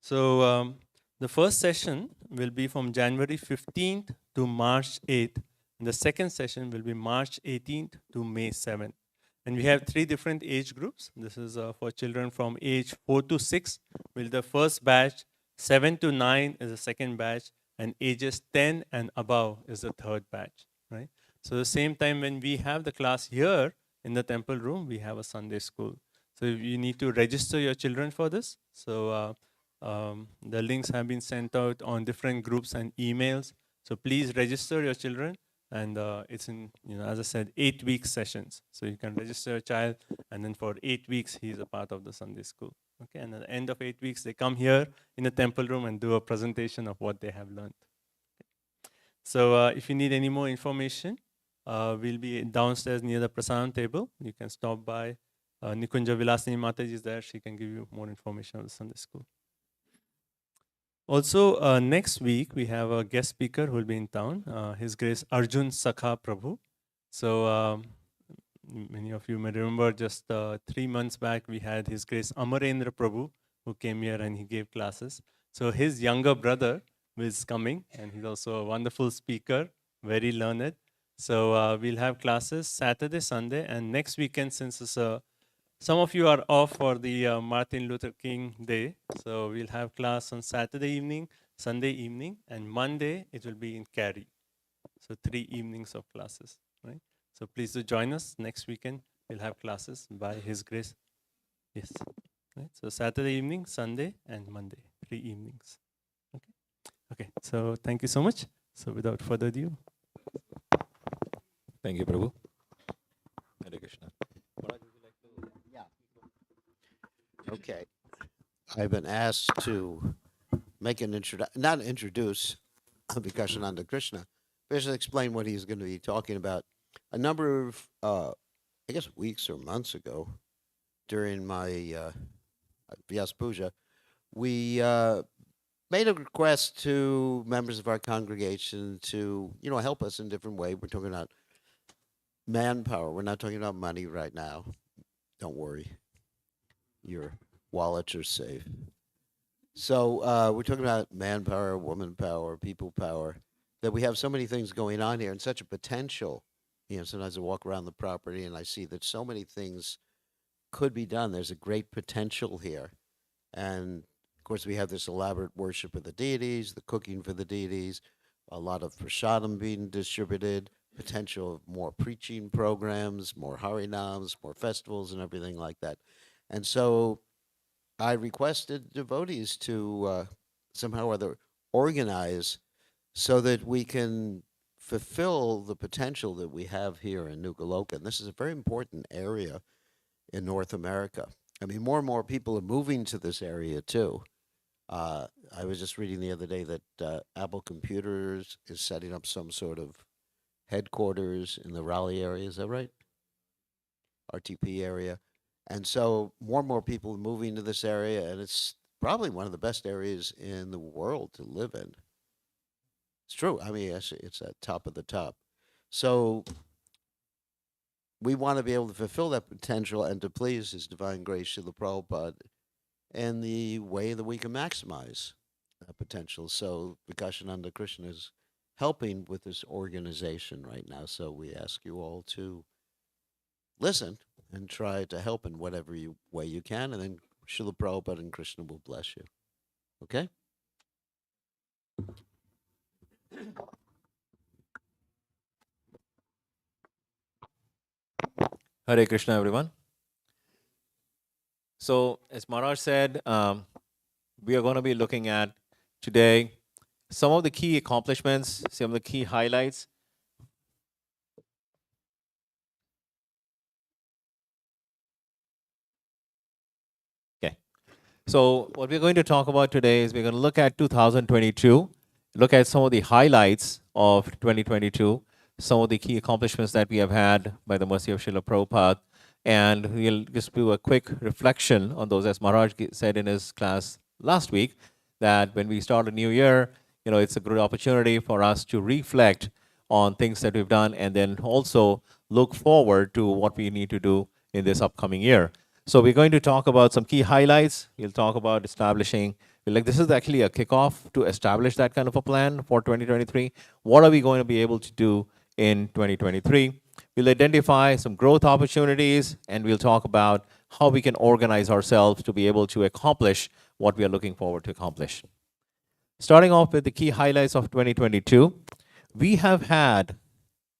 So the first session will be from January 15th to March 8th. And the second session will be March 18th to May 7th. And we have 3 different age groups. This is for children from age 4 to 6, will the first batch, 7 to 9 is the second batch, and ages 10 and above is the third batch, right? So the same time when we have the class here in the temple room, we have a Sunday school. So you need to register your children for this. So the links have been sent out on different groups and emails. So please register your children. And it's in, as I said, 8-week sessions. So you can register a child, and then for 8 weeks, he's a part of the Sunday school. Okay, and at the end of 8 weeks, they come here in the temple room and do a presentation of what they have learned. Okay. So if you need any more information, we'll be downstairs near the Prasadam table. You can stop by. Nikunja Vilasini Mataji is there. She can give you more information on the Sunday school. Also, next week, we have a guest speaker who will be in town, His Grace Arjun Sakha Prabhu. So many of you may remember just 3 months back, we had His Grace Amarendra Prabhu, who came here and he gave classes. So his younger brother is coming, and he's also a wonderful speaker, very learned. So we'll have classes Saturday, Sunday, and next weekend, since it's some of you are off for the Martin Luther King Day. So we'll have class on Saturday evening, Sunday evening, and Monday it will be in Cary. So 3 evenings of classes, right? So please do join us next weekend. We'll have classes by His Grace. Yes. Right? So Saturday evening, Sunday, and Monday, 3 evenings. Okay. Okay. So thank you so much. So without further ado. Thank you, Prabhu. Hare Krishna. Okay. I've been asked to make an not introduce Vikashananda Krishna, but just explain what he's going to be talking about. A number of, I guess, weeks or months ago, during my Vyas Puja, we made a request to members of our congregation to, help us in different way. We're talking about manpower. We're not talking about money right now. Don't worry, your wallets are safe. So we're talking about manpower, woman power, people power. That we have so many things going on here and such a potential. Sometimes I walk around the property and I see that so many things could be done. There's a great potential here. And of course, we have this elaborate worship of the deities, the cooking for the deities, a lot of prasadam being distributed, potential of more preaching programs, more harinams, more festivals, and everything like that. And so I requested devotees to somehow or other organize so that we can fulfill the potential that we have here in New Goloka. And this is a very important area in North America. I mean, more and more people are moving to this area too. I was just reading the other day that Apple Computers is setting up some sort of headquarters in the Raleigh area. Is that right? RTP area. And so more and more people are moving to this area, and it's probably one of the best areas in the world to live in. It's true. I mean, it's at top of the top. So we want to be able to fulfill that potential and to please His Divine Grace, Srila Prabhupada, in the way that we can maximize that potential. So Vikashananda Krishna is helping with this organization right now. So we ask you all to listen and try to help in whatever way you can, and then Srila Prabhupada and Krishna will bless you. Okay? Hare Krishna, everyone. So, as Maharaj said, we are going to be looking at today some of the key accomplishments, some of the key highlights. Okay. So, what we're going to talk about today is we're going to look at 2022, look at some of the highlights of 2022, some of the key accomplishments that we have had by the mercy of Srila Prabhupada, and we'll just do a quick reflection on those. As Maharaj said in his class last week, that when we start a new year, it's a good opportunity for us to reflect on things that we've done and then also look forward to what we need to do in this upcoming year. So we're going to talk about some key highlights. We'll talk about establishing, this is actually a kickoff to establish that kind of a plan for 2023. What are we going to be able to do in 2023? We'll identify some growth opportunities, and we'll talk about how we can organize ourselves to be able to accomplish what we are looking forward to accomplish. Starting off with the key highlights of 2022, we have had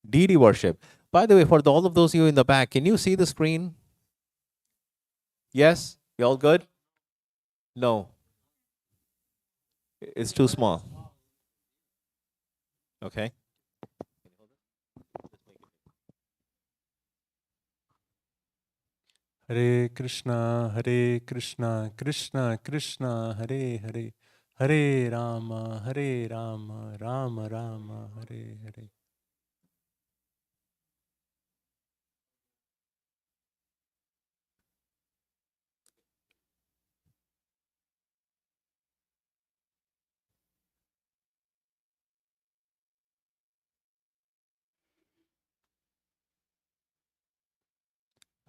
deity worship. By the way, for all of those of you in the back, can you see the screen? Yes? You all good? No. It's too small. Okay. Hare Krishna, Krishna Krishna, Hare Hare, Hare Rama, Rama Rama, Hare Hare.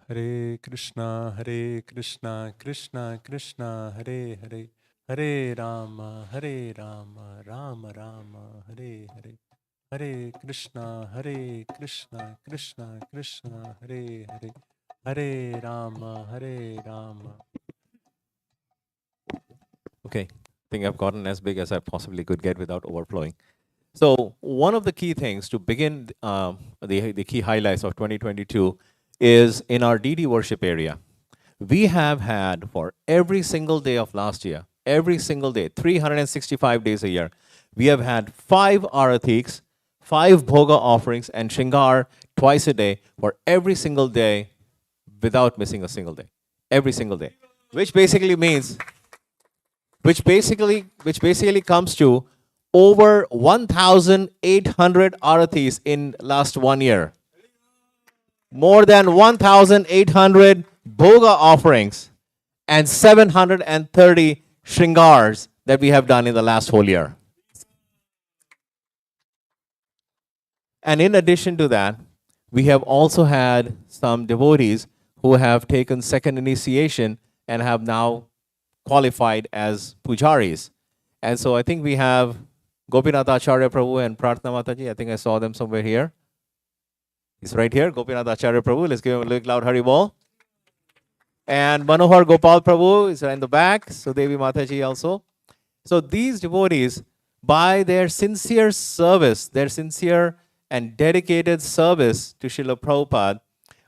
Hare Krishna, Krishna Krishna, Hare Hare, Hare Rama, Rama Rama, Hare Hare. Hare Krishna, Krishna Krishna, Hare Hare, Hare Rama, Rama. Okay, I think I've gotten as big as I possibly could get without overflowing. So one of the key things to begin the key highlights of 2022 is in our DD worship area. We have had for every single day of last year, every single day, 365 days a year, we have had 5 aratiks, 5 bhoga offerings, and shringar twice a day for every single day without missing a single day. Every single day. Which basically means which basically comes to over 1,800 aratis in last 1 year. More than 1,800 bhoga offerings and 730 shringars that we have done in the last whole year. And in addition to that, we have also had some devotees who have taken second initiation and have now qualified as pujaris. And so I think we have Gopinath Acharya Prabhu and Prarthana Mataji. I think I saw them somewhere here. He's right here, Gopinath Acharya Prabhu. Let's give him a little loud Hari Bol. And Manohar Gopal Prabhu is right in the back. So Devi Mataji also. So these devotees, by their sincere service, their sincere and dedicated service to Srila Prabhupada,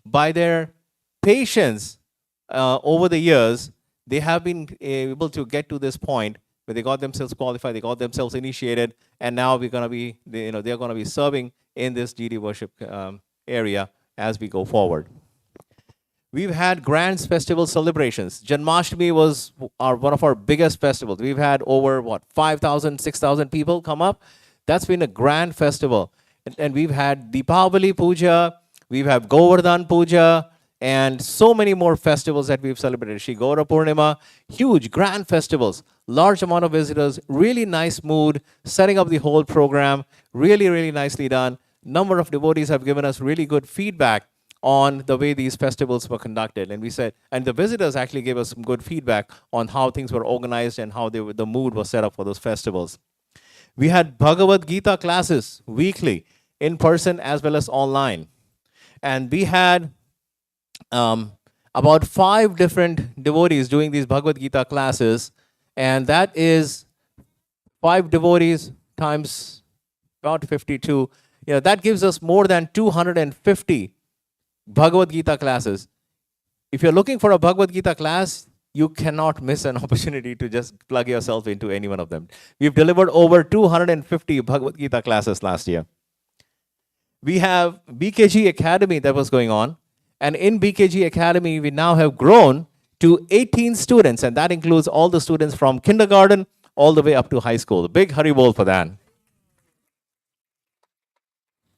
by their patience over the years, they have been able to get to this point where they got themselves qualified, they got themselves initiated, and now we're going to be, they're going to be serving in this deity worship area as we go forward. We've had grand festival celebrations. Janmashtami was one of our biggest festivals. We've had over, 5,000, 6,000 people come up. That's been a grand festival. And we've had Deepavali Puja, we've had Govardhan Puja, and so many more festivals that we've celebrated. Shri Gaura Purnima, huge, grand festivals, large amount of visitors, really nice mood, setting up the whole program, really, really nicely done. Number of devotees have given us really good feedback on the way these festivals were conducted. And we said, and the visitors actually gave us some good feedback on how things were organized and how the mood was set up for those festivals. We had Bhagavad Gita classes weekly, in person as well as online. And we had about 5 different devotees doing these Bhagavad Gita classes. And that is 5 devotees times about 52. That gives us more than 250 Bhagavad Gita classes. If you're looking for a Bhagavad Gita class, you cannot miss an opportunity to just plug yourself into any one of them. We've delivered over 250 Bhagavad Gita classes last year. We have BKG Academy that was going on. And in BKG Academy, we now have grown to 18 students. And that includes all the students from kindergarten all the way up to high school. Big Hari Bol for that.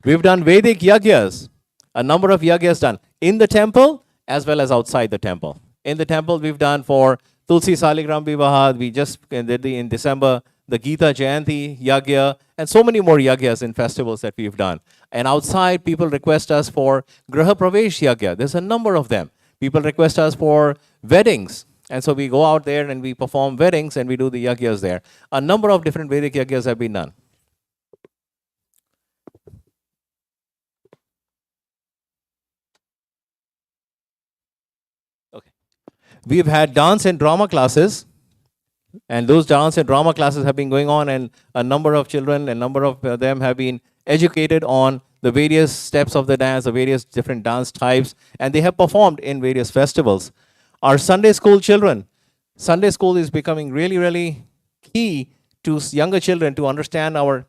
We've done Vedic Yagyas. A number of yagyas done in the temple as well as outside the temple. In the temple, we've done for Tulsi Saligram Vivaha. We just did in December the Gita Jayanti Yagya, and so many more yagyas and festivals that we've done. And outside, people request us for Graha Pravesh Yagya. There's a number of them. People request us for weddings. And so we go out there and we perform weddings and we do the yagyas there. A number of different Vedic yagyas have been done. We've had dance and drama classes, and those dance and drama classes have been going on, and a number of children, a number of them have been educated on the various steps of the dance, the various different dance types, and they have performed in various festivals. Our Sunday school children, Sunday school is becoming really, really key to younger children to understand our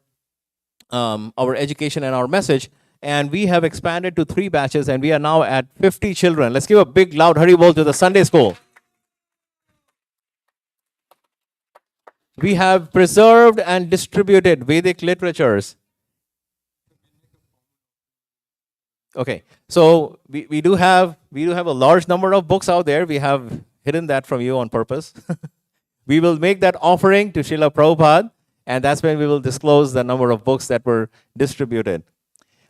education and our message. And we have expanded to 3 batches, and we are now at 50 children. Let's give a big, loud Hari Bol to the Sunday school. We have preserved and distributed Vedic literatures. Okay, so we do have a large number of books out there. We have hidden that from you on purpose. We will make that offering to Srila Prabhupada, and that's when we will disclose the number of books that were distributed.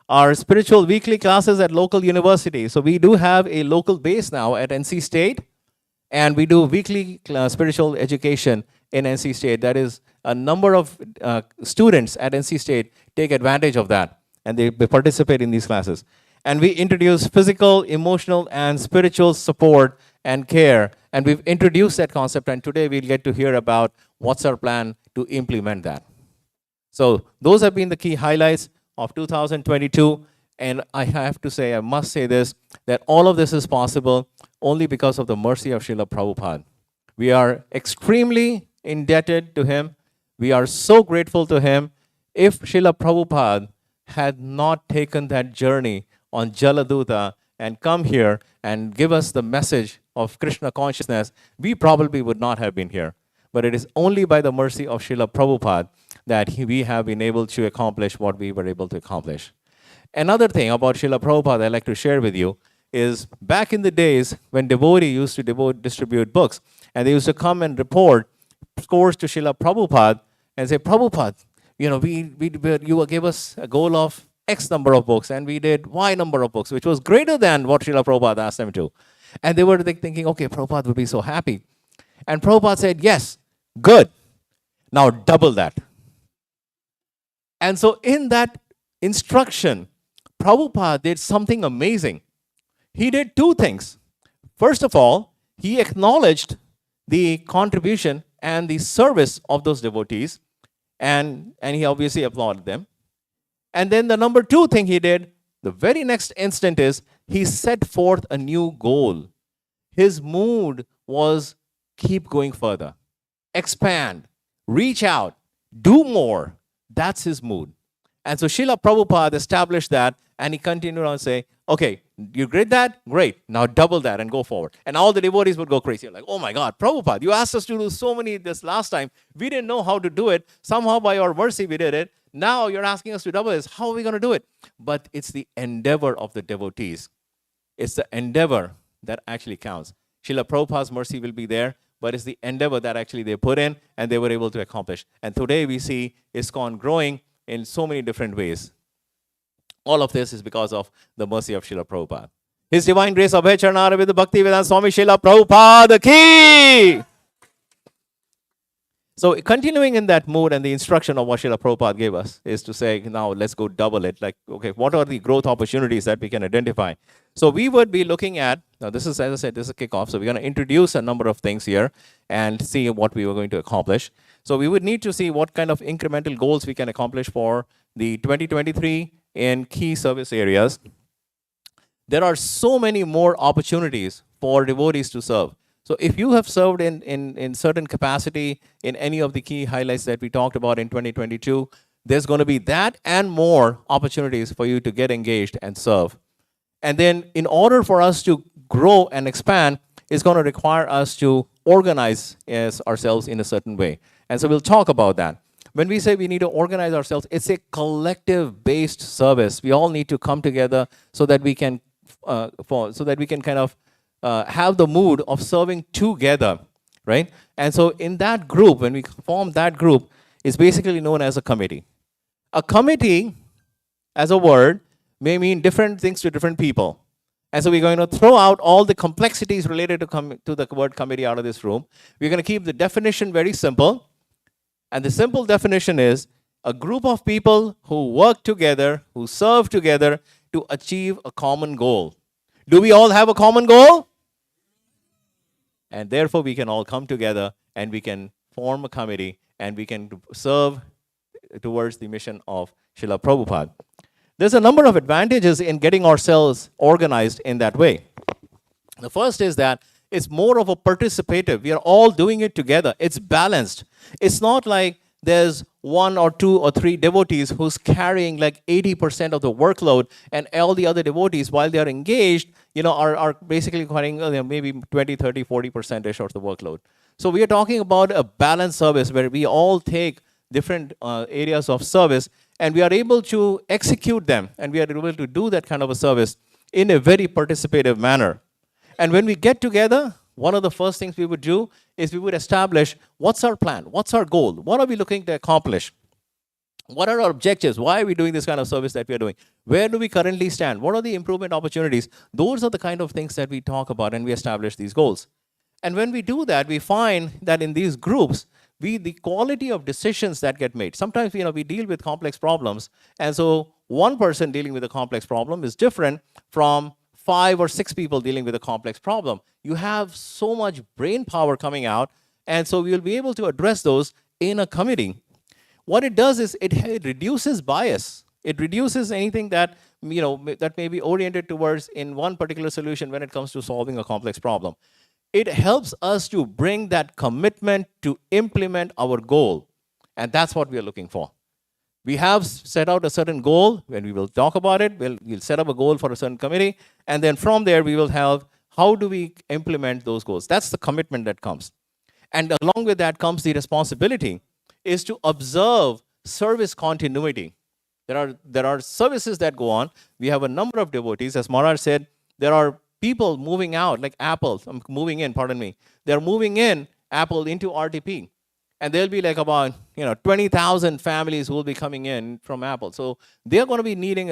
Our spiritual weekly classes at local universities. So we do have a local base now at NC State, and we do weekly spiritual education in NC State. That is, a number of students at NC State take advantage of that, and they participate in these classes. And we introduce physical, emotional, and spiritual support and care. And we've introduced that concept, and today we'll get to hear about what's our plan to implement that. So those have been the key highlights of 2022. And I have to say, I must say this, that all of this is possible only because of the mercy of Srila Prabhupada. We are extremely indebted to him. We are so grateful to him. If Srila Prabhupada had not taken that journey on Jaladuta and come here and give us the message of Krishna consciousness, we probably would not have been here. but it is only by the mercy of Srila Prabhupada that we have been able to accomplish what we were able to accomplish. Another thing about Srila Prabhupada I'd like to share with you is back in the days when devotee used to distribute books, and they used to come and report scores to Srila Prabhupada and say, Prabhupada, you gave us a goal of X number of books, and we did Y number of books, which was greater than what Srila Prabhupada asked them to. And they were thinking, okay, Prabhupada would be so happy. And Prabhupada said, yes, good. Now double that. And so in that instruction, Prabhupada did something amazing. He did two things. First of all, he acknowledged the contribution and the service of those devotees, and he obviously applauded them. And then the number two thing he did, the very next instant, is he set forth a new goal. His mood was keep going further, expand, reach out, do more. That's his mood. And so Srila Prabhupada established that, and he continued on to say, okay, you did that? Great. Now double that and go forward. And all the devotees would go crazy. Like, oh my God, Prabhupada, you asked us to do so many this last time. We didn't know how to do it. Somehow by your mercy we did it. Now you're asking us to double this. How are we going to do it? But it's the endeavor of the devotees. It's the endeavor that actually counts. Srila Prabhupada's mercy will be there, but it's the endeavor that actually they put in and they were able to accomplish. And today we see ISKCON growing in so many different ways. All of this is because of the mercy of Srila Prabhupada. His Divine Grace of Charana with the Bhakti Vedanta Swami Srila Prabhupada ki! So continuing in that mood, and the instruction of what Srila Prabhupada gave us is to say, now let's go double it. Like, okay, what are the growth opportunities that we can identify? So we would be looking at, now this is, as I said, this is a kickoff. So we're going to introduce a number of things here and see what we were going to accomplish. So we would need to see what kind of incremental goals we can accomplish for the 2023 in key service areas. There are so many more opportunities for devotees to serve. So if you have served in certain capacity in any of the key highlights that we talked about in 2022, there's going to be that and more opportunities for you to get engaged and serve. And then in order for us to grow and expand, it's going to require us to organize ourselves in a certain way. And so we'll talk about that. When we say we need to organize ourselves, it's a collective-based service. We all need to come together so that we can kind of have the mood of serving together, right? And so in that group, when we form that group, it's basically known as a committee. A committee, as a word, may mean different things to different people. And so we're going to throw out all the complexities related to the word committee out of this room. We're going to keep the definition very simple. And the simple definition is a group of people who work together, who serve together to achieve a common goal. Do we all have a common goal? And therefore, we can all come together and we can form a committee and we can serve towards the mission of Srila Prabhupada. There's a number of advantages in getting ourselves organized in that way. The first is that it's more of a participative. We are all doing it together. It's balanced. It's not like there's one or two or three devotees who's carrying like 80% of the workload, and all the other devotees, while they are engaged, are basically carrying maybe 20, 30, 40% of the workload. So we are talking about a balanced service where we all take different areas of service and we are able to execute them, and we are able to do that kind of a service in a very participative manner. And when we get together, one of the first things we would do is we would establish what's our plan, what's our goal, what are we looking to accomplish, what are our objectives, why are we doing this kind of service that we are doing, where do we currently stand, what are the improvement opportunities. Those are the kind of things that we talk about, and we establish these goals. And when we do that, we find that in these groups, the quality of decisions that get made. Sometimes we deal with complex problems, and so one person dealing with a complex problem is different from 5 or 6 people dealing with a complex problem. You have so much brain power coming out, and so we'll be able to address those in a committee. What it does is it reduces bias. It reduces anything that that may be oriented towards in one particular solution when it comes to solving a complex problem. It helps us to bring that commitment to implement our goal, and that's what we are looking for. We have set out a certain goal, and we will talk about it. We'll set up a goal for a certain committee, and then from there we will have how do we implement those goals. That's the commitment that comes. And along with that comes the responsibility is to observe service continuity. There are services that go on. We have a number of devotees. As Maharaj said, there are people moving out, like Apple, moving in, pardon me. They're moving in Apple into RTP. And there'll be like about 20,000 families who will be coming in from Apple. So they're going to be needing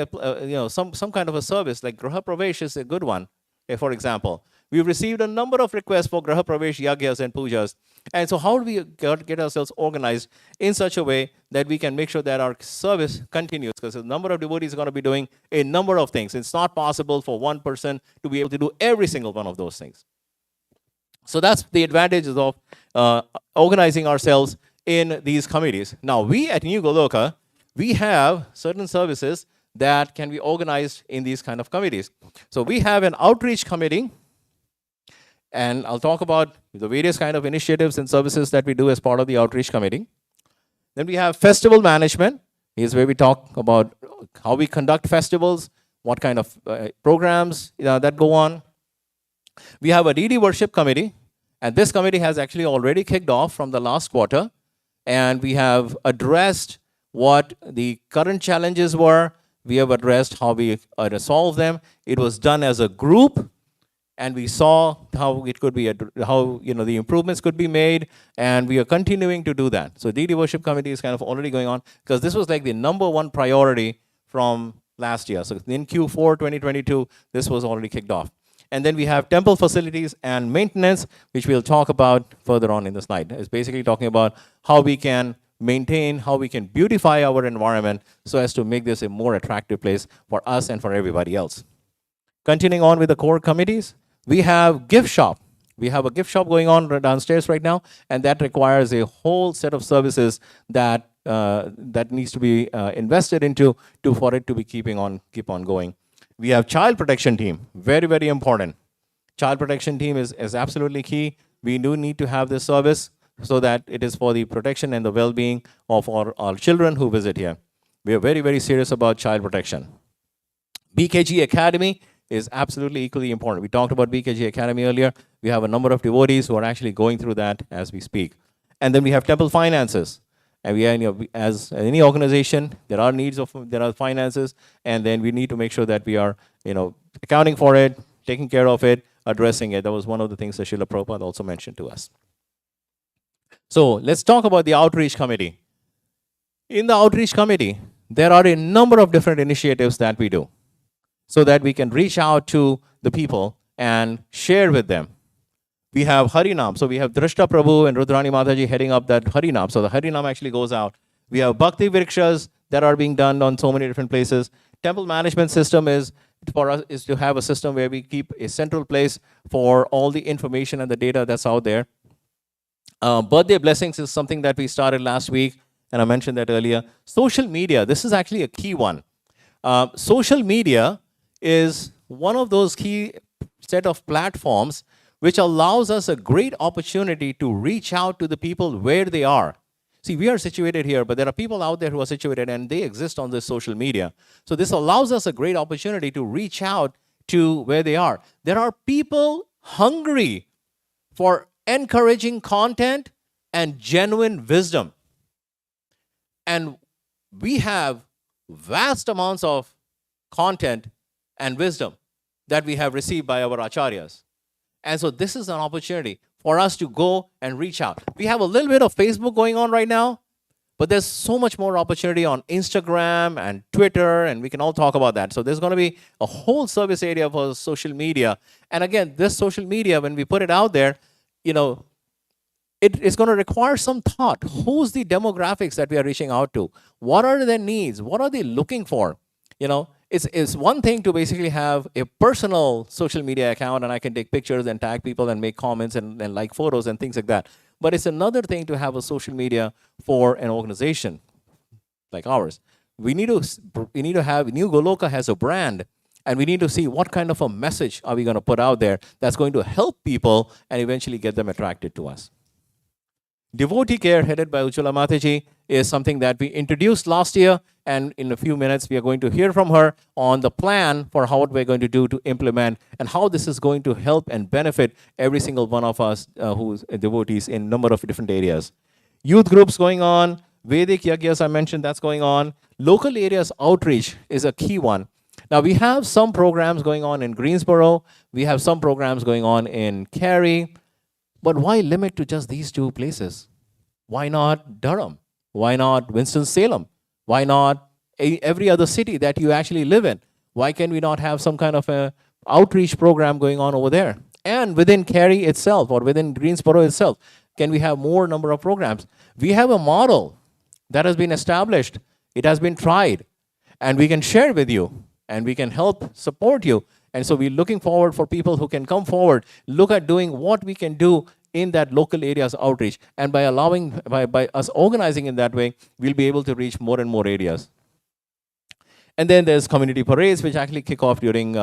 some kind of a service, like Graha Pravesh is a good one, for example. We've received a number of requests for Graha Pravesh yagyas and pujas. And so how do we get ourselves organized in such a way that we can make sure that our service continues? Because a number of devotees are going to be doing a number of things. It's not possible for one person to be able to do every single one of those things. So that's the advantages of organizing ourselves in these committees. Now, we at New Goloka, we have certain services that can be organized in these kind of committees. So we have an outreach committee, and I'll talk about the various kind of initiatives and services that we do as part of the outreach committee. Then we have festival management. Here's where we talk about how we conduct festivals, what kind of programs that go on. We have a DD worship committee, and this committee has actually already kicked off from the last quarter, and we have addressed what the current challenges were. We have addressed how we solve them. It was done as a group, and we saw how it could be, how the improvements could be made, and we are continuing to do that. So DD worship committee is kind of already going on, because this was like the #1 priority from last year. So in Q4 2022, this was already kicked off. And then we have temple facilities and maintenance, which we'll talk about further on in the slide. It's basically talking about how we can maintain, how we can beautify our environment so as to make this a more attractive place for us and for everybody else. Continuing on with the core committees, we have gift shop. We have a gift shop going on downstairs right now, and that requires a whole set of services that needs to be invested into for it to be keep on going. We have child protection team, very, very important. Child protection team is absolutely key. We do need to have this service so that it is for the protection and the well-being of our children who visit here. We are very, very serious about child protection. BKG Academy is absolutely equally important. We talked about BKG Academy earlier. We have a number of devotees who are actually going through that as we speak. And then we have temple finances. And we are, as any organization, there are finances, and then we need to make sure that we are, accounting for it, taking care of it, addressing it. That was one of the things that Srila Prabhupada also mentioned to us. So let's talk about the outreach committee. In the outreach committee, there are a number of different initiatives that we do so that we can reach out to the people and share with them. We have Harinam. So we have Drishta Prabhu and Rudrani Mataji heading up that Harinam. So the Harinam actually goes out. We have Bhakti Vrikshas that are being done on so many different places. Temple management system is to have a system where we keep a central place for all the information and the data that's out there. Birthday blessings is something that we started last week, and I mentioned that earlier. Social media, this is actually a key one. Social media is one of those key set of platforms which allows us a great opportunity to reach out to the people where they are. See, we are situated here, but there are people out there who are situated and they exist on this social media. So this allows us a great opportunity to reach out to where they are. There are people hungry for encouraging content and genuine wisdom. And we have vast amounts of content and wisdom that we have received by our acharyas. And so this is an opportunity for us to go and reach out. We have a little bit of Facebook going on right now, but there's so much more opportunity on Instagram and Twitter, and we can all talk about that. So there's going to be a whole service area for social media. And again, this social media, when we put it out there, it's going to require some thought. Who's the demographics that we are reaching out to? What are their needs? What are they looking for? It's one thing to basically have a personal social media account and I can take pictures and tag people and make comments and like photos and things like that. But it's another thing to have a social media for an organization like ours. We need to have, New Goloka has a brand, and we need to see what kind of a message are we going to put out there that's going to help people and eventually get them attracted to us. Devotee care headed by Ujjwala Mataji is something that we introduced last year, and in a few minutes we are going to hear from her on the plan for how what we're going to do to implement and how this is going to help and benefit every single one of us who's devotees in a number of different areas. Youth groups going on, Vedic Yagyas I mentioned, that's going on. Local areas outreach is a key one. Now we have some programs going on in Greensboro, we have some programs going on in Cary, but why limit to just these two places? Why not Durham? Why not Winston-Salem? Why not every other city that you actually live in? Why can we not have some kind of a outreach program going on over there? And within Cary itself or within Greensboro itself, can we have more number of programs? We have a model that has been established. It has been tried. And we can share with you. And we can help support you. And so we're looking forward for people who can come forward, look at doing what we can do in that local areas outreach. And by by us organizing in that way, we'll be able to reach more and more areas. And then there's community parades, which actually kick off during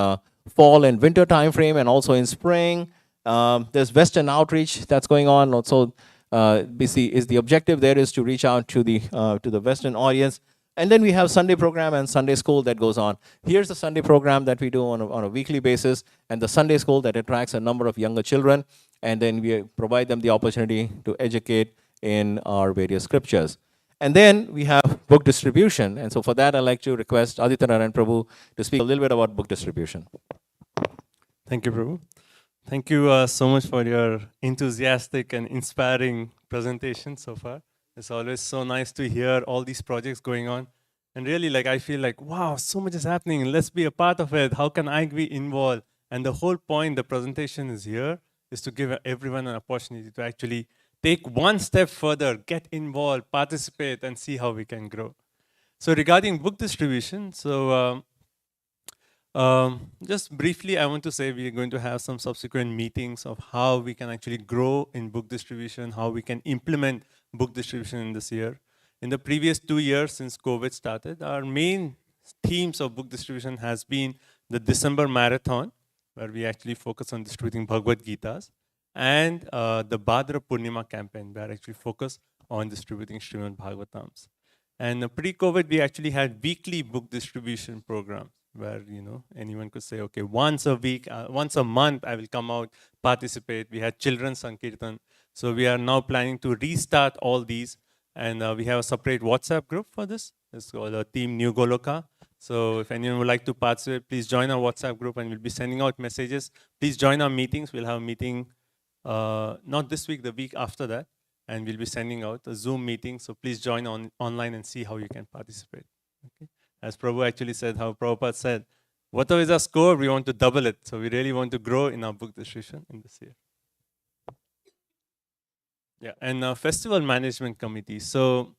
fall and winter time frame, and also in spring. There's Western outreach that's going on. Also, BC is the objective there is to reach out to the Western audience. And then we have Sunday program and Sunday school that goes on. Here's the Sunday program that we do on a weekly basis, and the Sunday school that attracts a number of younger children. And then we provide them the opportunity to educate in our various scriptures. And then we have book distribution. And so for that, I'd like to request Aditya Narayan Prabhu to speak a little bit about book distribution. Thank you, Prabhu. Thank you so much for your enthusiastic and inspiring presentation so far. It's always so nice to hear all these projects going on. And really, I feel like, wow, so much is happening. Let's be a part of it. How can I be involved? And the whole point the presentation is here is to give everyone an opportunity to actually take one step further, get involved, participate, and see how we can grow. So regarding book distribution, just briefly, I want to say we are going to have some subsequent meetings of how we can actually grow in book distribution, how we can implement book distribution in this year. In the previous 2 years since COVID started, our main themes of book distribution has been the December marathon, where we actually focus on distributing Bhagavad Gitas, and the Bhadra Purnima campaign, where I actually focus on distributing Srimad Bhagavatams. And pre-COVID, we actually had weekly book distribution programs, where anyone could say, okay, once a week, once a month, I will come out, participate. We had children's Sankirtan. So we are now planning to restart all these, and we have a separate WhatsApp group for this. It's called a Team New Goloka. So if anyone would like to participate, please join our WhatsApp group, and we'll be sending out messages. Please join our meetings. We'll have a meeting, not this week, the week after that, and we'll be sending out a Zoom meeting. So please join online and see how you can participate. Okay? As Prabhu actually said, how Prabhupada said, whatever is our score, we want to double it. So we really want to grow in our book distribution in this year. Yeah, and festival management committee. So,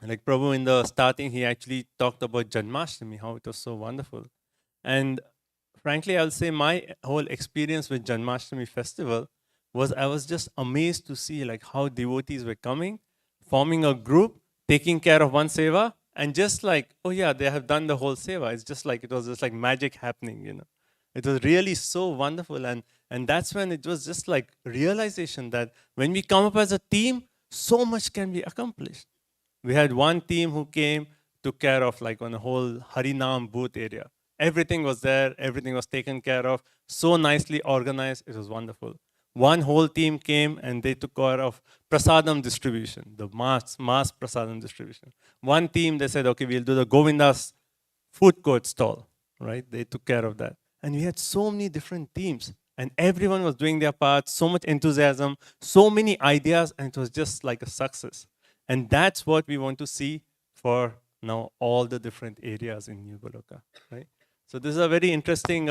like Prabhu in the starting, he actually talked about Janmashtami, how it was so wonderful. And frankly, I'll say my whole experience with Janmashtami festival was I was just amazed to see how devotees were coming, forming a group, taking care of one seva, and just oh yeah, they have done the whole seva. It's just it was just magic happening, It was really so wonderful. And that's when it was just realization that when we come up as a team, so much can be accomplished. We had one team who came, took care of on the whole Harinam booth area. Everything was there, everything was taken care of, so nicely organized, it was wonderful. One whole team came and they took care of prasadam distribution, the mass prasadam distribution. One team, they said, okay, we'll do the Govinda's food court stall, right? They took care of that. And we had so many different teams. And everyone was doing their part, so much enthusiasm, so many ideas, and it was just like a success. And that's what we want to see for now all the different areas in New Goloka, right? So this is a very interesting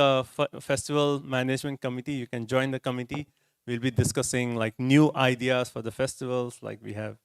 festival management committee. You can join the committee. We'll be discussing new ideas for the festivals. We have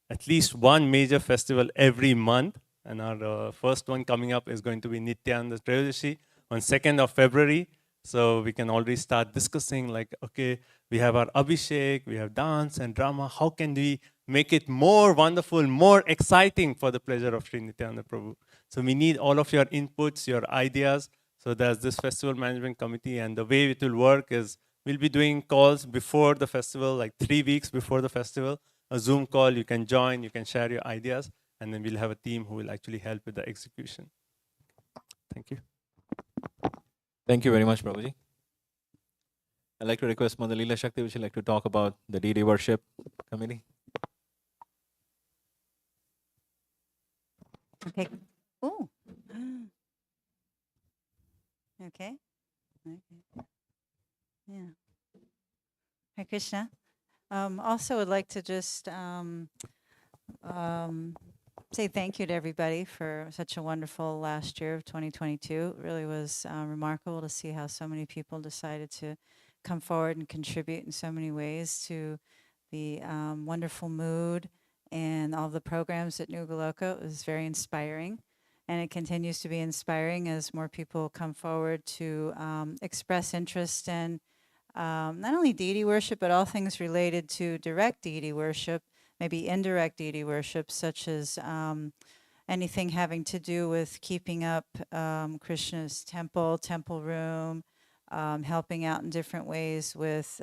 at least one major festival every month. And our first one coming up is going to be Nityananda Trayodashi on 2nd of February. So we can already start discussing okay, we have our Abhishek, we have dance and drama. How can we make it more wonderful, more exciting for the pleasure of Sri Nityananda Prabhu? So we need all of your inputs, your ideas. So there's this festival management committee, and the way it will work is we'll be doing calls before the festival, 3 weeks before the festival. a Zoom call. You can join, you can share your ideas, and then we'll have a team who will actually help with the execution. Thank you. Thank you very much, Prabhuji. I'd like to request Mother Leela Shakti, would you like to talk about the deity worship committee? Okay. Oh. Okay. Okay. Yeah. Hare Krishna. Also would like to just say thank you to everybody for such a wonderful last year of 2022. It really was remarkable to see how so many people decided to come forward and contribute in so many ways to the wonderful mood and all the programs at New Goloka. It was very inspiring, and it continues to be inspiring as more people come forward to express interest in not only deity worship, but all things related to direct deity worship, maybe indirect deity worship, such as anything having to do with keeping up Krishna's temple room, helping out in different ways with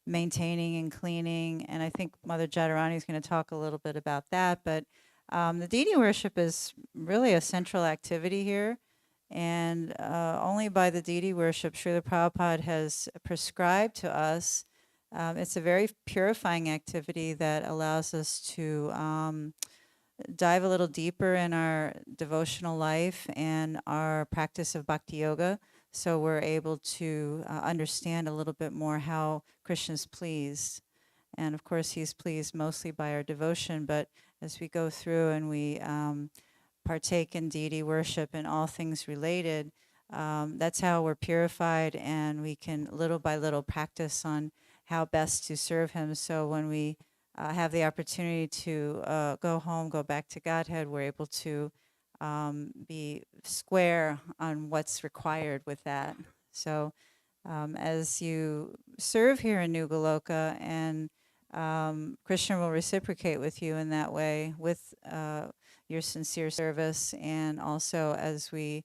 maintaining and cleaning. And I think Mother Jadharani is going to talk a little bit about that. But the deity worship is really a central activity here. And only by the deity worship, Srila Prabhupada has prescribed to us. It's a very purifying activity that allows us to dive a little deeper in our devotional life and our practice of bhakti yoga. So we're able to understand a little bit more how Krishna's pleased. And of course, he's pleased mostly by our devotion, but as we go through and we partake in deity worship and all things related, that's how we're purified, and we can little by little practice on how best to serve him. So when we have the opportunity to go home, go back to Godhead, we're able to be square on what's required with that. So as you serve here in New Goloka, and Krishna will reciprocate with you in that way with your sincere service, and also as we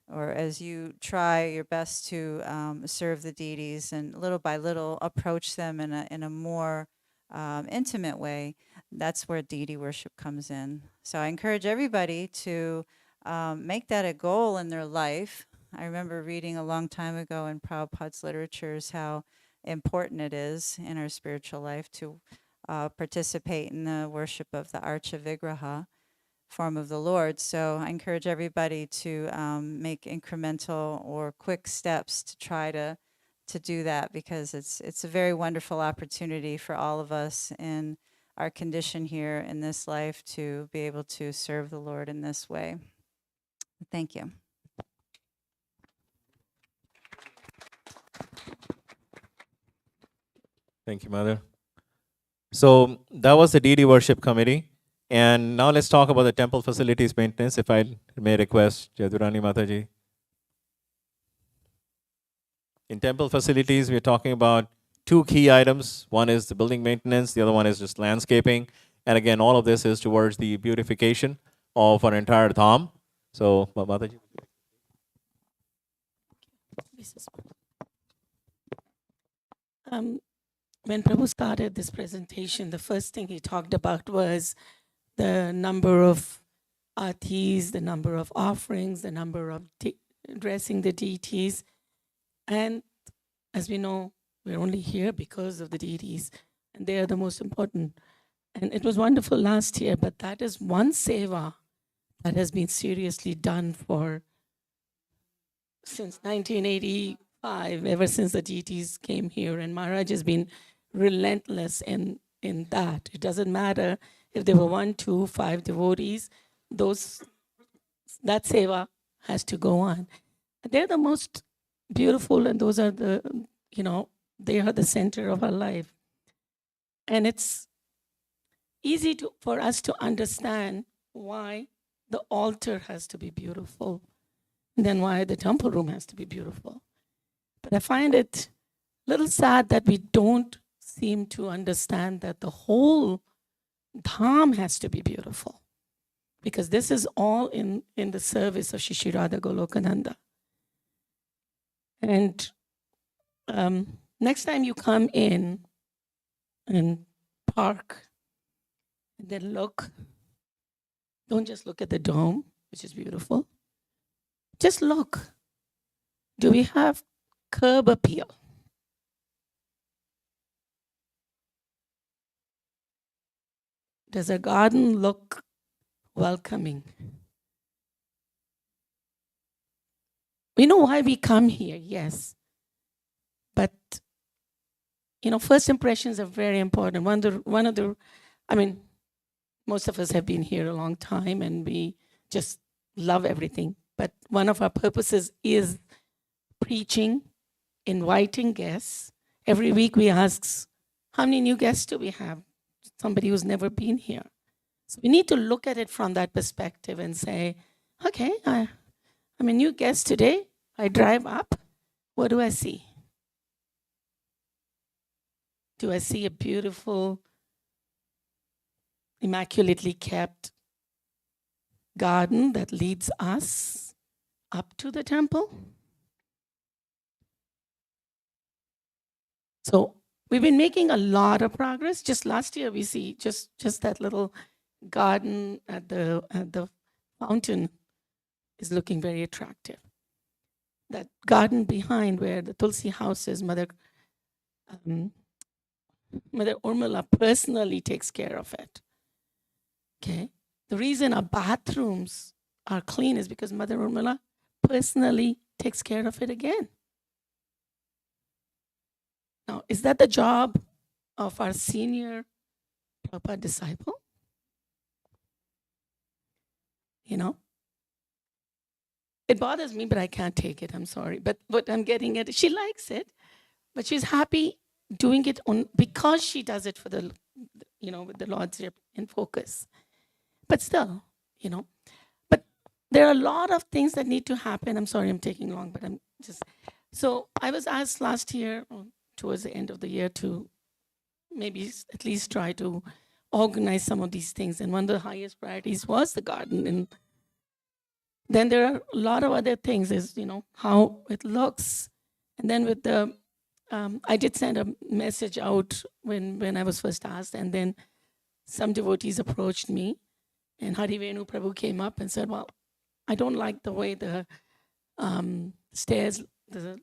or as you try your best to serve the deities and little by little approach them in a more intimate way, that's where deity worship comes in. So I encourage everybody to make that a goal in their life. I remember reading a long time ago in Prabhupada's literatures how important it is in our spiritual life to participate in the worship of the Archa Vigraha, form of the Lord. So I encourage everybody to make incremental or quick steps to try to do that, because it's a very wonderful opportunity for all of us in our condition here in this life to be able to serve the Lord in this way. Thank you. Thank you, Mother. So that was the deity worship committee. And now let's talk about the temple facilities maintenance, if I may request Jadurani Mataji. In temple facilities, we're talking about two key items. One is the building maintenance, the other one is just landscaping. And again, all of this is towards the beautification of our entire dham. So, Mataji. When Prabhu started this presentation, the first thing he talked about was the number of artis, the number of offerings, the number of dressing the deities. And as we know, we're only here because of the deities, and they are the most important. And it was wonderful last year, but that is one seva that has been seriously done since 1985, ever since the deities came here. And Maharaj has been relentless in that. It doesn't matter if there were 1, 2, 5 devotees, that seva has to go on. They're the most beautiful, and those are they are the center of our life. And it's easy for us to understand why the altar has to be beautiful, and then why the temple room has to be beautiful. But I find it a little sad that we don't seem to understand that the whole dham has to be beautiful, because this is all in the service of Shri Radha Golokananda. And next time you come in, and park, and then look. Don't just look at the dome, which is beautiful. Just look. Do we have curb appeal? Does a garden look welcoming? We know why we come here, yes. But, first impressions are very important. Most of us have been here a long time and we just love everything. But one of our purposes is preaching, inviting guests. Every week we ask, how many new guests do we have? Somebody who's never been here. So we need to look at it from that perspective and say, okay, I'm a new guest today. I drive up. What do I see? Do I see a beautiful, immaculately kept garden that leads us up to the temple? So we've been making a lot of progress. Just last year, we see just that little garden at the fountain is looking very attractive. That garden behind where the Tulsi house is, Mother Urmila personally takes care of it. Okay. The reason our bathrooms are clean is because Mother Urmila personally takes care of it again. Now, is that the job of our senior Prabhupada disciple? It bothers me, but I can't take it. I'm sorry. But what I'm getting at, she likes it, but she's happy doing it because she does it for the, with the Lordship in focus. But still, but there are a lot of things that need to happen. I'm sorry, I'm taking long, but so I was asked last year, towards the end of the year, to maybe at least try to organize some of these things. And one of the highest priorities was the garden. And then there are a lot of other things, is, how it looks. And then with the, I did send a message out when I was first asked, and then some devotees approached me, and Hari Venu Prabhu came up and said, well, I don't like the way the the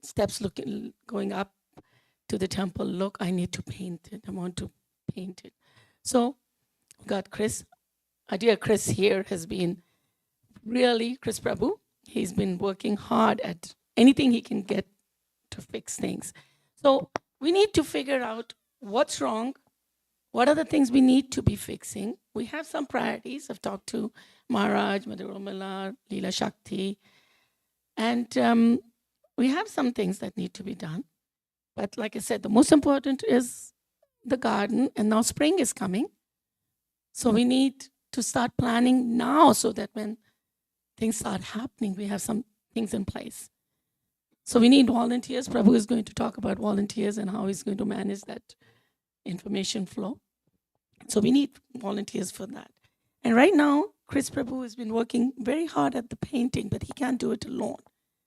steps going up to the temple look. I need to paint it. I want to paint it. So we got Chris. Our dear Chris here has been really, Chris Prabhu, he's been working hard at anything he can get to fix things. So we need to figure out what's wrong, what are the things we need to be fixing. We have some priorities. I've talked to Maharaj, Mother Urmila, Leela Shakti, and we have some things that need to be done. But like I said, the most important is the garden, and now spring is coming. So we need to start planning now so that when things start happening, we have some things in place. So we need volunteers. Prabhu is going to talk about volunteers and how he's going to manage that information flow. So we need volunteers for that. And right now, Chris Prabhu has been working very hard at the painting, but he can't do it alone.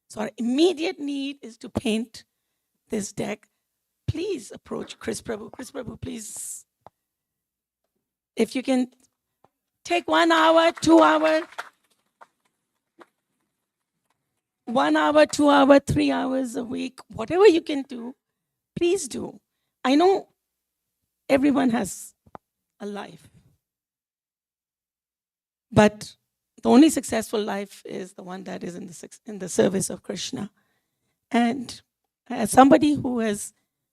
So our immediate need is to paint this deck. Please approach Chris Prabhu. Chris Prabhu, please, if you can take 1 hour, 2 hours, 1 hour, 2 hours, 3 hours a week, whatever you can do, please do. I know everyone has a life, but the only successful life is the one that is in the service of Krishna. And as somebody who has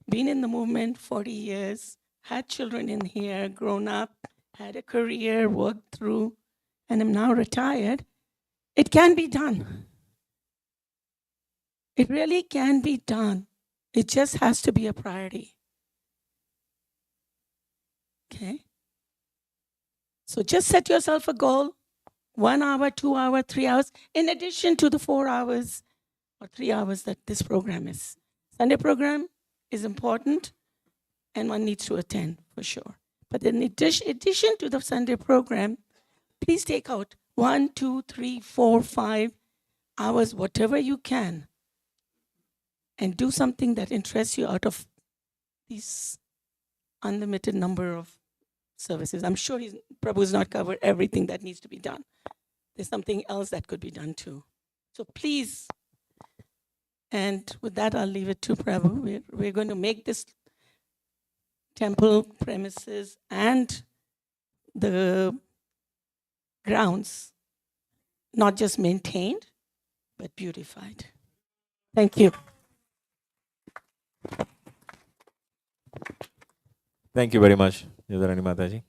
been in the movement 40 years, had children in here, grown up, had a career, worked through, and am now retired, it can be done. It really can be done. It just has to be a priority. Okay? So just set yourself a goal, 1 hour, 2 hours, 3 hours, in addition to the 4 hours or 3 hours that this program is. Sunday program is important, and one needs to attend for sure. But in addition to the Sunday program, please take out 1, 2, 3, 4, 5 hours, whatever you can, and do something that interests you out of these unlimited number of services. I'm sure Prabhu's not covered everything that needs to be done. There's something else that could be done too. So please, and with that, I'll leave it to Prabhu. We're going to make this temple premises and the grounds not just maintained, but beautified. Thank you. Thank you very much, Yadharani Mataji.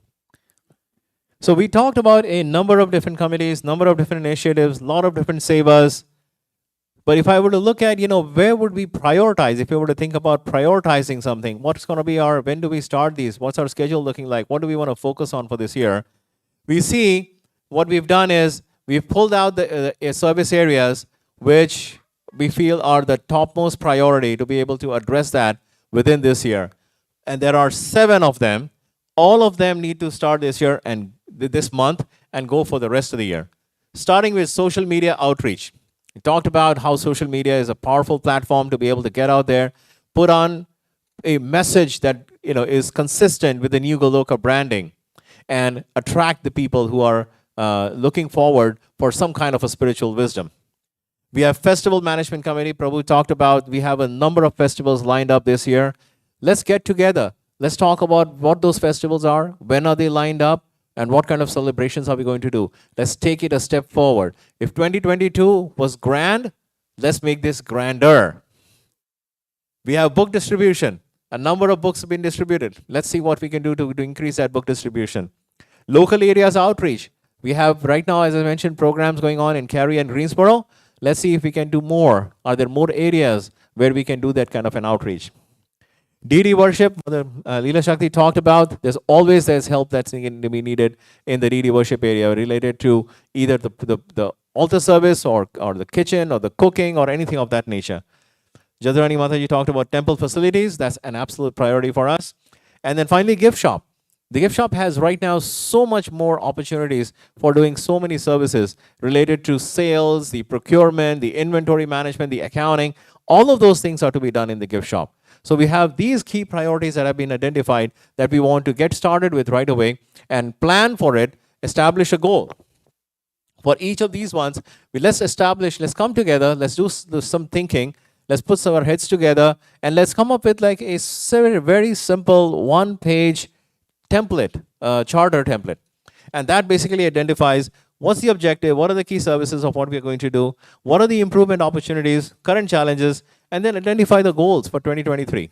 So we talked about a number of different committees, number of different initiatives, a lot of different sevas. But if I were to look at, where would we prioritize? If we were to think about prioritizing something, what's going to be when do we start these? What's our schedule looking like? What do we want to focus on for this year? We see what we've done is we've pulled out the service areas which we feel are the topmost priority to be able to address that within this year. And there are 7 of them. All of them need to start this year and this month and go for the rest of the year. Starting with social media outreach. We talked about how social media is a powerful platform to be able to get out there, put on a message that is consistent with the new Goloka branding, and attract the people who are looking forward for some kind of a spiritual wisdom. We have Festival Management Committee. Prabhu talked about we have a number of festivals lined up this year. Let's get together. Let's talk about what those festivals are, when are they lined up, and what kind of celebrations are we going to do. Let's take it a step forward. If 2022 was grand, let's make this grander. We have book distribution. A number of books have been distributed. Let's see what we can do to increase that book distribution. Local areas outreach. We have right now, as I mentioned, programs going on in Cary and Greensboro. Let's see if we can do more. Are there more areas where we can do that kind of an outreach? DD worship, Leela Shakti talked about, there's help that's going to be needed in the DD worship area related to either the altar service or the kitchen or the cooking or anything of that nature. Jadharani Mataji talked about temple facilities. That's an absolute priority for us. And then finally, gift shop. The gift shop has right now so much more opportunities for doing so many services related to sales, the procurement, the inventory management, the accounting. All of those things are to be done in the gift shop. So we have these key priorities that have been identified that we want to get started with right away and plan for it, establish a goal. For each of these ones, let's come together, let's do some thinking, let's put our heads together, and let's come up with like a very simple one-page template, charter template. And that basically identifies what's the objective, what are the key services of what we're going to do, what are the improvement opportunities, current challenges, and then identify the goals for 2023.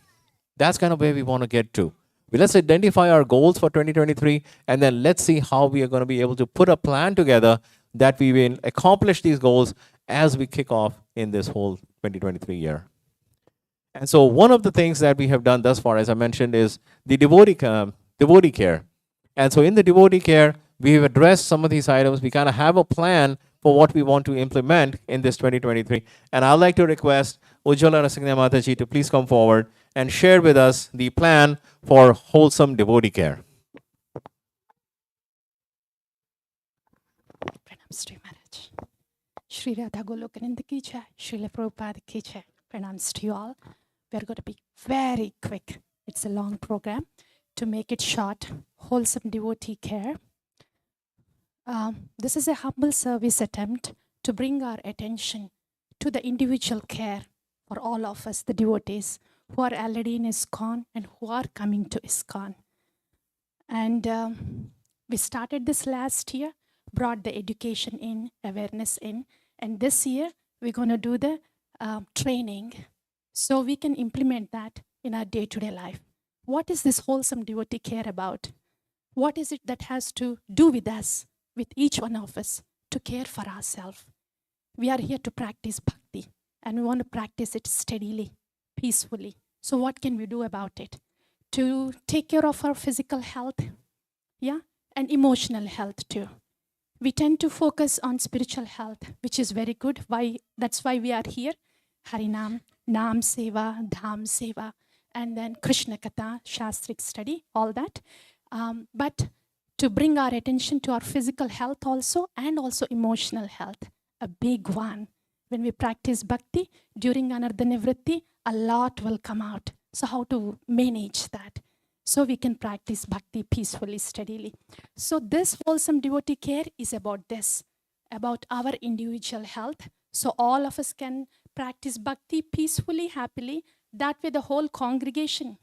That's kind of where we want to get to. Let's identify our goals for 2023, and then let's see how we are going to be able to put a plan together that we will accomplish these goals as we kick off in this whole 2023 year. And so one of the things that we have done thus far, as I mentioned, is the devotee care. And so in the devotee care, we've addressed some of these items. We kind of have a plan for what we want to implement in this 2023. And I'd like to request Ujjwala Rasagna Mataji to please come forward and share with us the plan for wholesome devotee care. Pranam Sri Maharaj. Shri Radha Golokananda ki jai, Srila Prabhupada ki jai. Pranams to you all. We're going to be very quick. It's a long program. To make it short, wholesome devotee care. This is a humble service attempt to bring our attention to the individual care for all of us, the devotees, who are already in ISKCON and who are coming to ISKCON. And we started this last year, brought the education in, awareness in, and this year we're going to do the training so we can implement that in our day-to-day life. What is this wholesome devotee care about? What is it that has to do with us, with each one of us, to care for ourselves? We are here to practice bhakti, and we want to practice it steadily, peacefully. So what can we do about it? To take care of our physical health, and emotional health too. We tend to focus on spiritual health, which is very good. That's why we are here. Harinam, Nam Seva, Dham Seva, and then Krishna Katha, Shastric study, all that. But to bring our attention to our physical health also, and also emotional health, a big one. When we practice bhakti, during Anardha Nivritti, a lot will come out. So how to manage that? so we can practice bhakti peacefully, steadily. So this wholesome devotee care is about this, about our individual health. So all of us can practice bhakti peacefully, happily. That way the whole congregation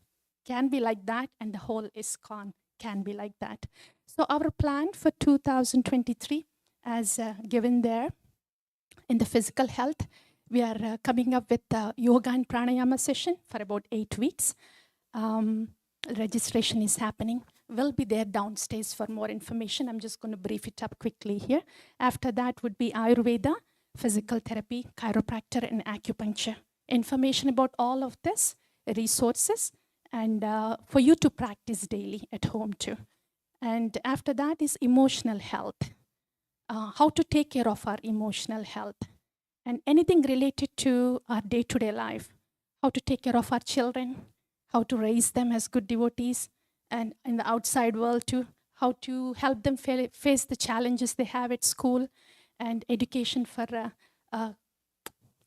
can be like that, and the whole ISKCON can be like that. So our plan for 2023, as given there in the physical health, we are coming up with the yoga and pranayama session for about 8 weeks. Registration is happening. We'll be there downstairs for more information. I'm just going to brief it up quickly here. After that would be Ayurveda, physical therapy, chiropractor, and acupuncture. Information about all of this, resources, and for you to practice daily at home too. And after that is emotional health. How to take care of our emotional health. And anything related to our day-to-day life. How to take care of our children, how to raise them as good devotees, and in the outside world too, how to help them face the challenges they have at school, and education for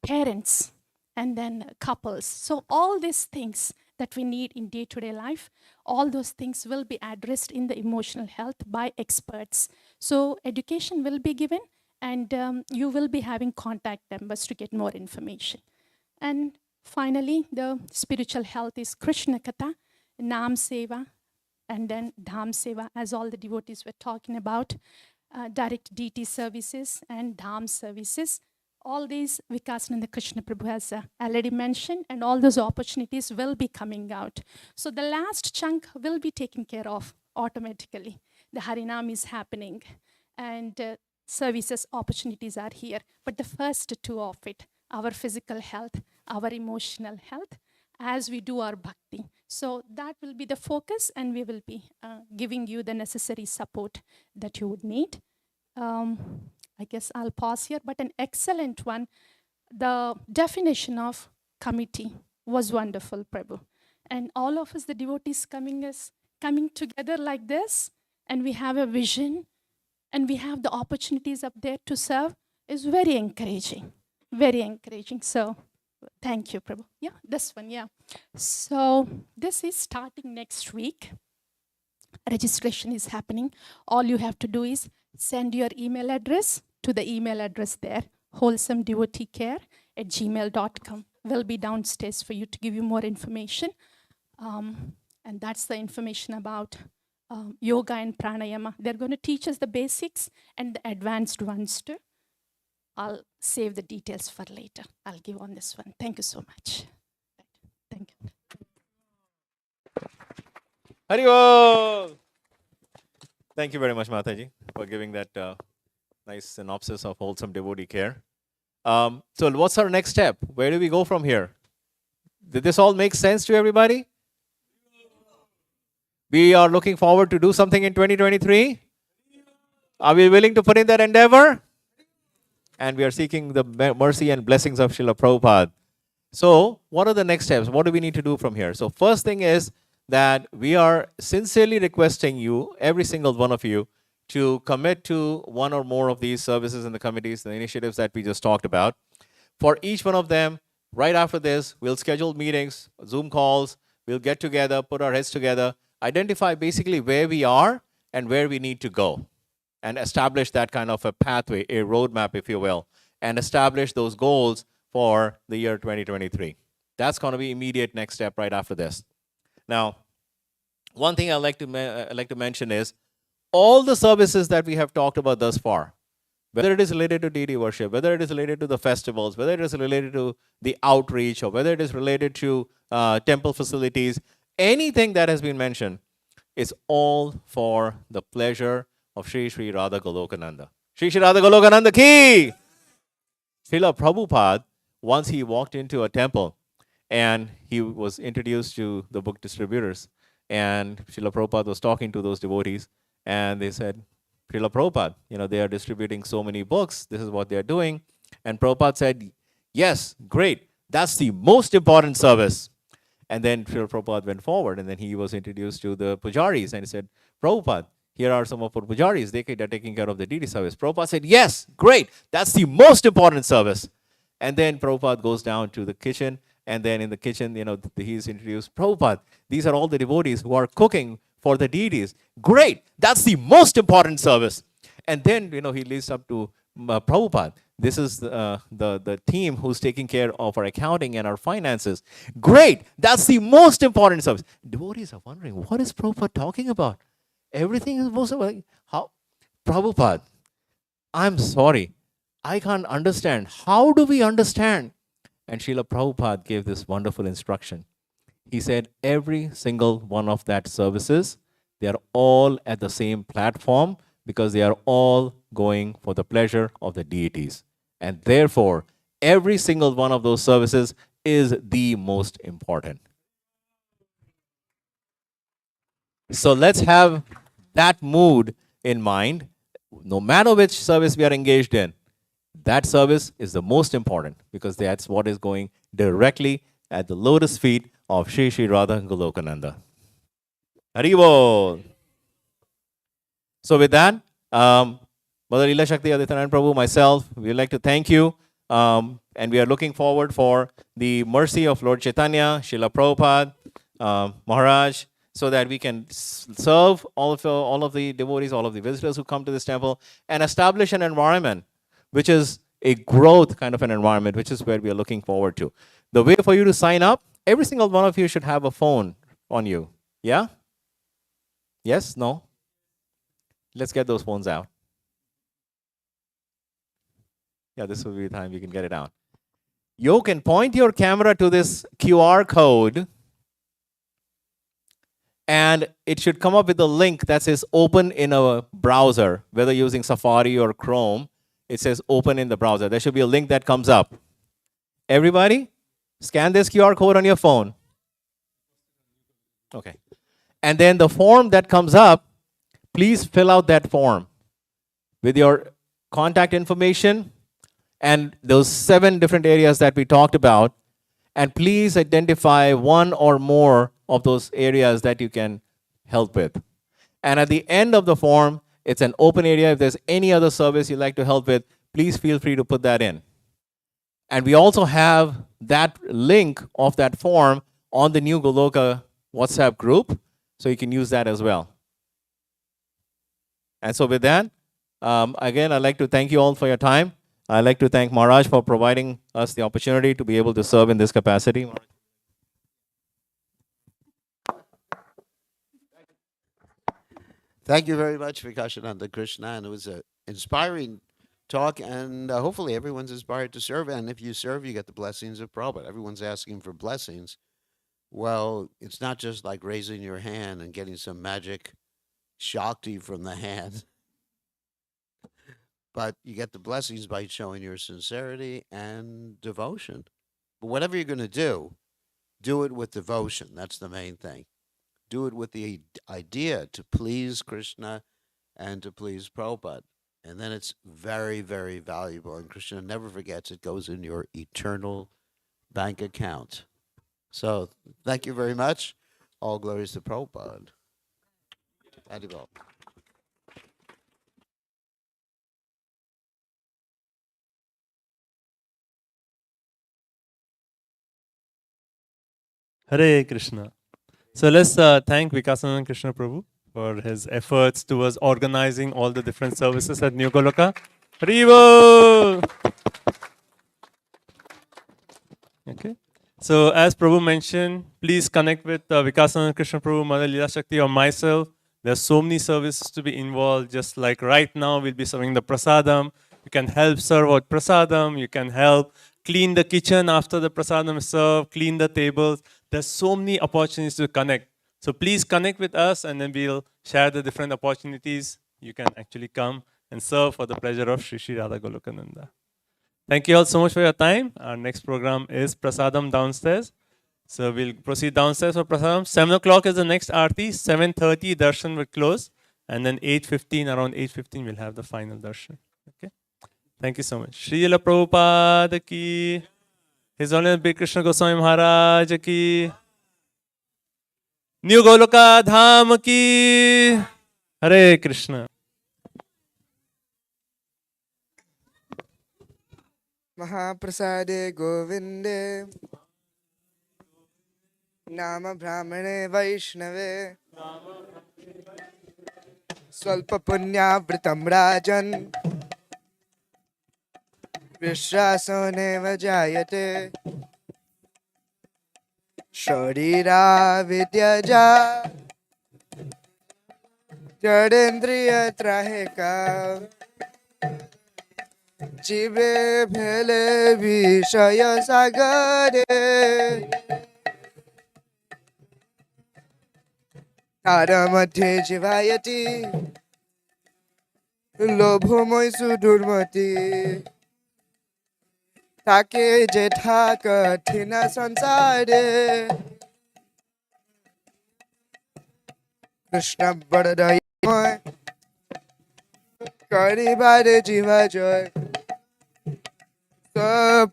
parents, and then couples. So all these things that we need in day-to-day life, all those things will be addressed in the emotional health by experts. So education will be given, and you will be having contact numbers to get more information. And finally, the spiritual health is Krishna Katha, Nam Seva, and then Dham Seva, as all the devotees were talking about, direct DT services and Dham services. All these Vikasananda Krishna Prabhu has already mentioned, and all those opportunities will be coming out. So the last chunk will be taken care of automatically. The Harinam is happening, and services opportunities are here. But the first two of it, our physical health, our emotional health, as we do our bhakti. So that will be the focus, and we will be giving you the necessary support that you would need. I guess I'll pause here, but an excellent one. The definition of committee was wonderful, Prabhu. And all of us, the devotees coming together like this, and we have a vision, and we have the opportunities up there to serve, is very encouraging. Very encouraging. So thank you, Prabhu. Yeah, this one, yeah. So this is starting next week. Registration is happening. All you have to do is send your email address to the email address there, wholesomedevoteecare@gmail.com. We'll be downstairs for you to give you more information. And that's the information about yoga and pranayama. They're going to teach us the basics and the advanced ones too. I'll save the details for later. I'll give on this one. Thank you so much. Thank you. Haribol! Thank you very much, Mataji, for giving that nice synopsis of wholesome devotee care. So what's our next step? Where do we go from here? Did this all make sense to everybody? We are looking forward to do something in 2023. Are we willing to put in that endeavor? And we are seeking the mercy and blessings of Srila Prabhupada. So what are the next steps? What do we need to do from here? So first thing is that we are sincerely requesting you, every single one of you, to commit to one or more of these services and the committees, the initiatives that we just talked about. For each one of them, right after this, we'll schedule meetings, Zoom calls, we'll get together, put our heads together, identify basically where we are and where we need to go, and establish that kind of a pathway, a roadmap, if you will, and establish those goals for the year 2023. That's going to be immediate next step right after this. Now, one thing I'd like to mention is all the services that we have talked about thus far, whether it is related to deity worship, whether it is related to the festivals, whether it is related to the outreach, or whether it is related to temple facilities, anything that has been mentioned is all for the pleasure of Shri Shri Radha Golokananda. Shri Shri Radha Golokananda ki! Srila Prabhupada, once he walked into a temple and he was introduced to the book distributors, and Srila Prabhupada was talking to those devotees, and they said, Srila Prabhupada, they are distributing so many books, this is what they are doing. And Prabhupada said, yes, great, that's the most important service. And then Srila Prabhupada went forward, and then he was introduced to the pujaris, and he said, Prabhupada, here are some of our pujaris, they are taking care of the deity service. Prabhupada said, yes, great, that's the most important service. And then Prabhupada goes down to the kitchen And then in the kitchen, he's introduced Prabhupada. These are all the devotees who are cooking for the deities. Great. That's the most important service. And then, he leads up to Prabhupada. This is the team who's taking care of our accounting and our finances. Great. That's the most important service. Devotees are wondering, what is Prabhupada talking about? Everything is most important. How? Prabhupada, I'm sorry. I can't understand. How do we understand? And Srila Prabhupada gave this wonderful instruction. He said, every single one of that services, they are all at the same platform because they are all going for the pleasure of the deities. And therefore, every single one of those services is the most important. So let's have that mood in mind. No matter which service we are engaged in, that service is the most important because that's what is going directly at the lotus feet of Shri Shri Radha Golokananda. Haribol. So with that, Mother Leela Shakti Adityanand Prabhu, myself, we would like to thank you. And we are looking forward for the mercy of Lord Chaitanya, Srila Prabhupada, Maharaj, so that we can serve all of the devotees, all of the visitors who come to this temple, and establish an environment which is a growth kind of an environment, which is where we are looking forward to. The way for you to sign up, every single one of you should have a phone on you. Yeah? Yes? No? Let's get those phones out. Yeah, this will be the time you can get it out. You can point your camera to this QR code, and it should come up with a link that says open in a browser, whether using Safari or Chrome. It says open in the browser. There should be a link that comes up. Everybody, scan this QR code on your phone. Okay. And then the form that comes up, please fill out that form with your contact information and those 7 different areas that we talked about. And please identify one or more of those areas that you can help with. And at the end of the form, it's an open area. If there's any other service you'd like to help with, please feel free to put that in. And we also have that link of that form on the new Goloka WhatsApp group, so you can use that as well. And so with that, again, I'd like to thank you all for your time. I'd like to thank Maharaj for providing us the opportunity to be able to serve in this capacity. Thank you very much, Vikashananda Krishna. And it was an inspiring talk, and hopefully everyone's inspired to serve. And if you serve, you get the blessings of Prabhupada. Everyone's asking for blessings. Well, it's not just like raising your hand and getting some magic Shakti from the hand, but you get the blessings by showing your sincerity and devotion. But whatever you're going to do it with devotion. That's the main thing. Do it with the idea to please Krishna and to please Prabhupada. And then it's very, very valuable. And Krishna never forgets. It goes in your eternal bank account. So thank you very much. All glories to Prabhupada. Adibol. Hare Krishna. So let's thank Vikasanand Krishna Prabhu for his efforts towards organizing all the different services at New Goloka. Haribo! Okay. So as Prabhu mentioned, please connect with Vikasanand Krishna Prabhu, Mother Leela Shakti, or myself. There are so many services to be involved. Just like right now, we'll be serving the prasadam. You can help serve out prasadam. You can help clean the kitchen after the prasadam is served, clean the tables. There's so many opportunities to connect. So please connect with us, and then we'll share the different opportunities. You can actually come and serve for the pleasure of Shri Shri Radha Golokananda. Thank you all so much for your time. Our next program is Prasadam downstairs. So we'll proceed downstairs for Prasadam. 7 o'clock is the next Aarti. 7:30 darshan will close. And then 8:15, around 8:15, we'll have the final darshan. Okay. Thank you so much. Srila Prabhupada ki. His Holiness Big Krishna Goswami Maharaj ki. New Goloka Dham ki. Hare Krishna. Mahaprasade Govinde नाम ब्राह्मणे वैष्णवे स्वल्प पुण्यावृतं राजन् विश्वासोऽनेव जायते शरीरा विद्यजा जडेन्द्रिय त्राहेका जीवे भेले विषय सागरे तार मध्ये जीवायति लोभमय सुदुर्मति ताके जेठा कठिन संसारे कृष्ण बड़दयमय करिबारे जीवा जय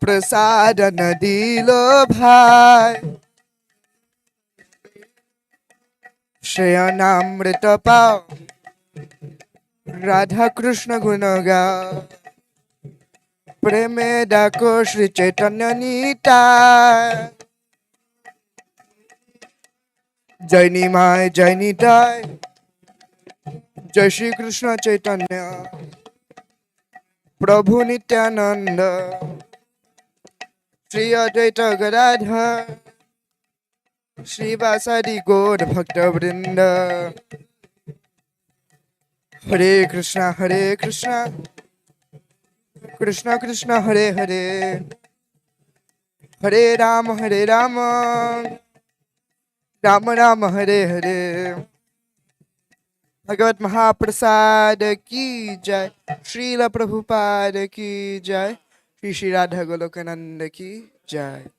प्रसाद नदीलो भाई शयनामृत पाओ राधा कृष्ण गुण गाओ प्रेमे डाको श्री चैतन्य निताय जय निमाय जय निताय जय श्री कृष्ण चैतन्य प्रभु नित्यानंद श्री अद्वैत गदाधर श्रीवासादि गौर भक्त वृंद हरे कृष्णा कृष्ण कृष्ण हरे हरे हरे राम राम राम हरे हरे भगवत महाप्रसाद की जय श्रील प्रभुपाद की जय श्री श्री राधा गोलोकानंद की जय।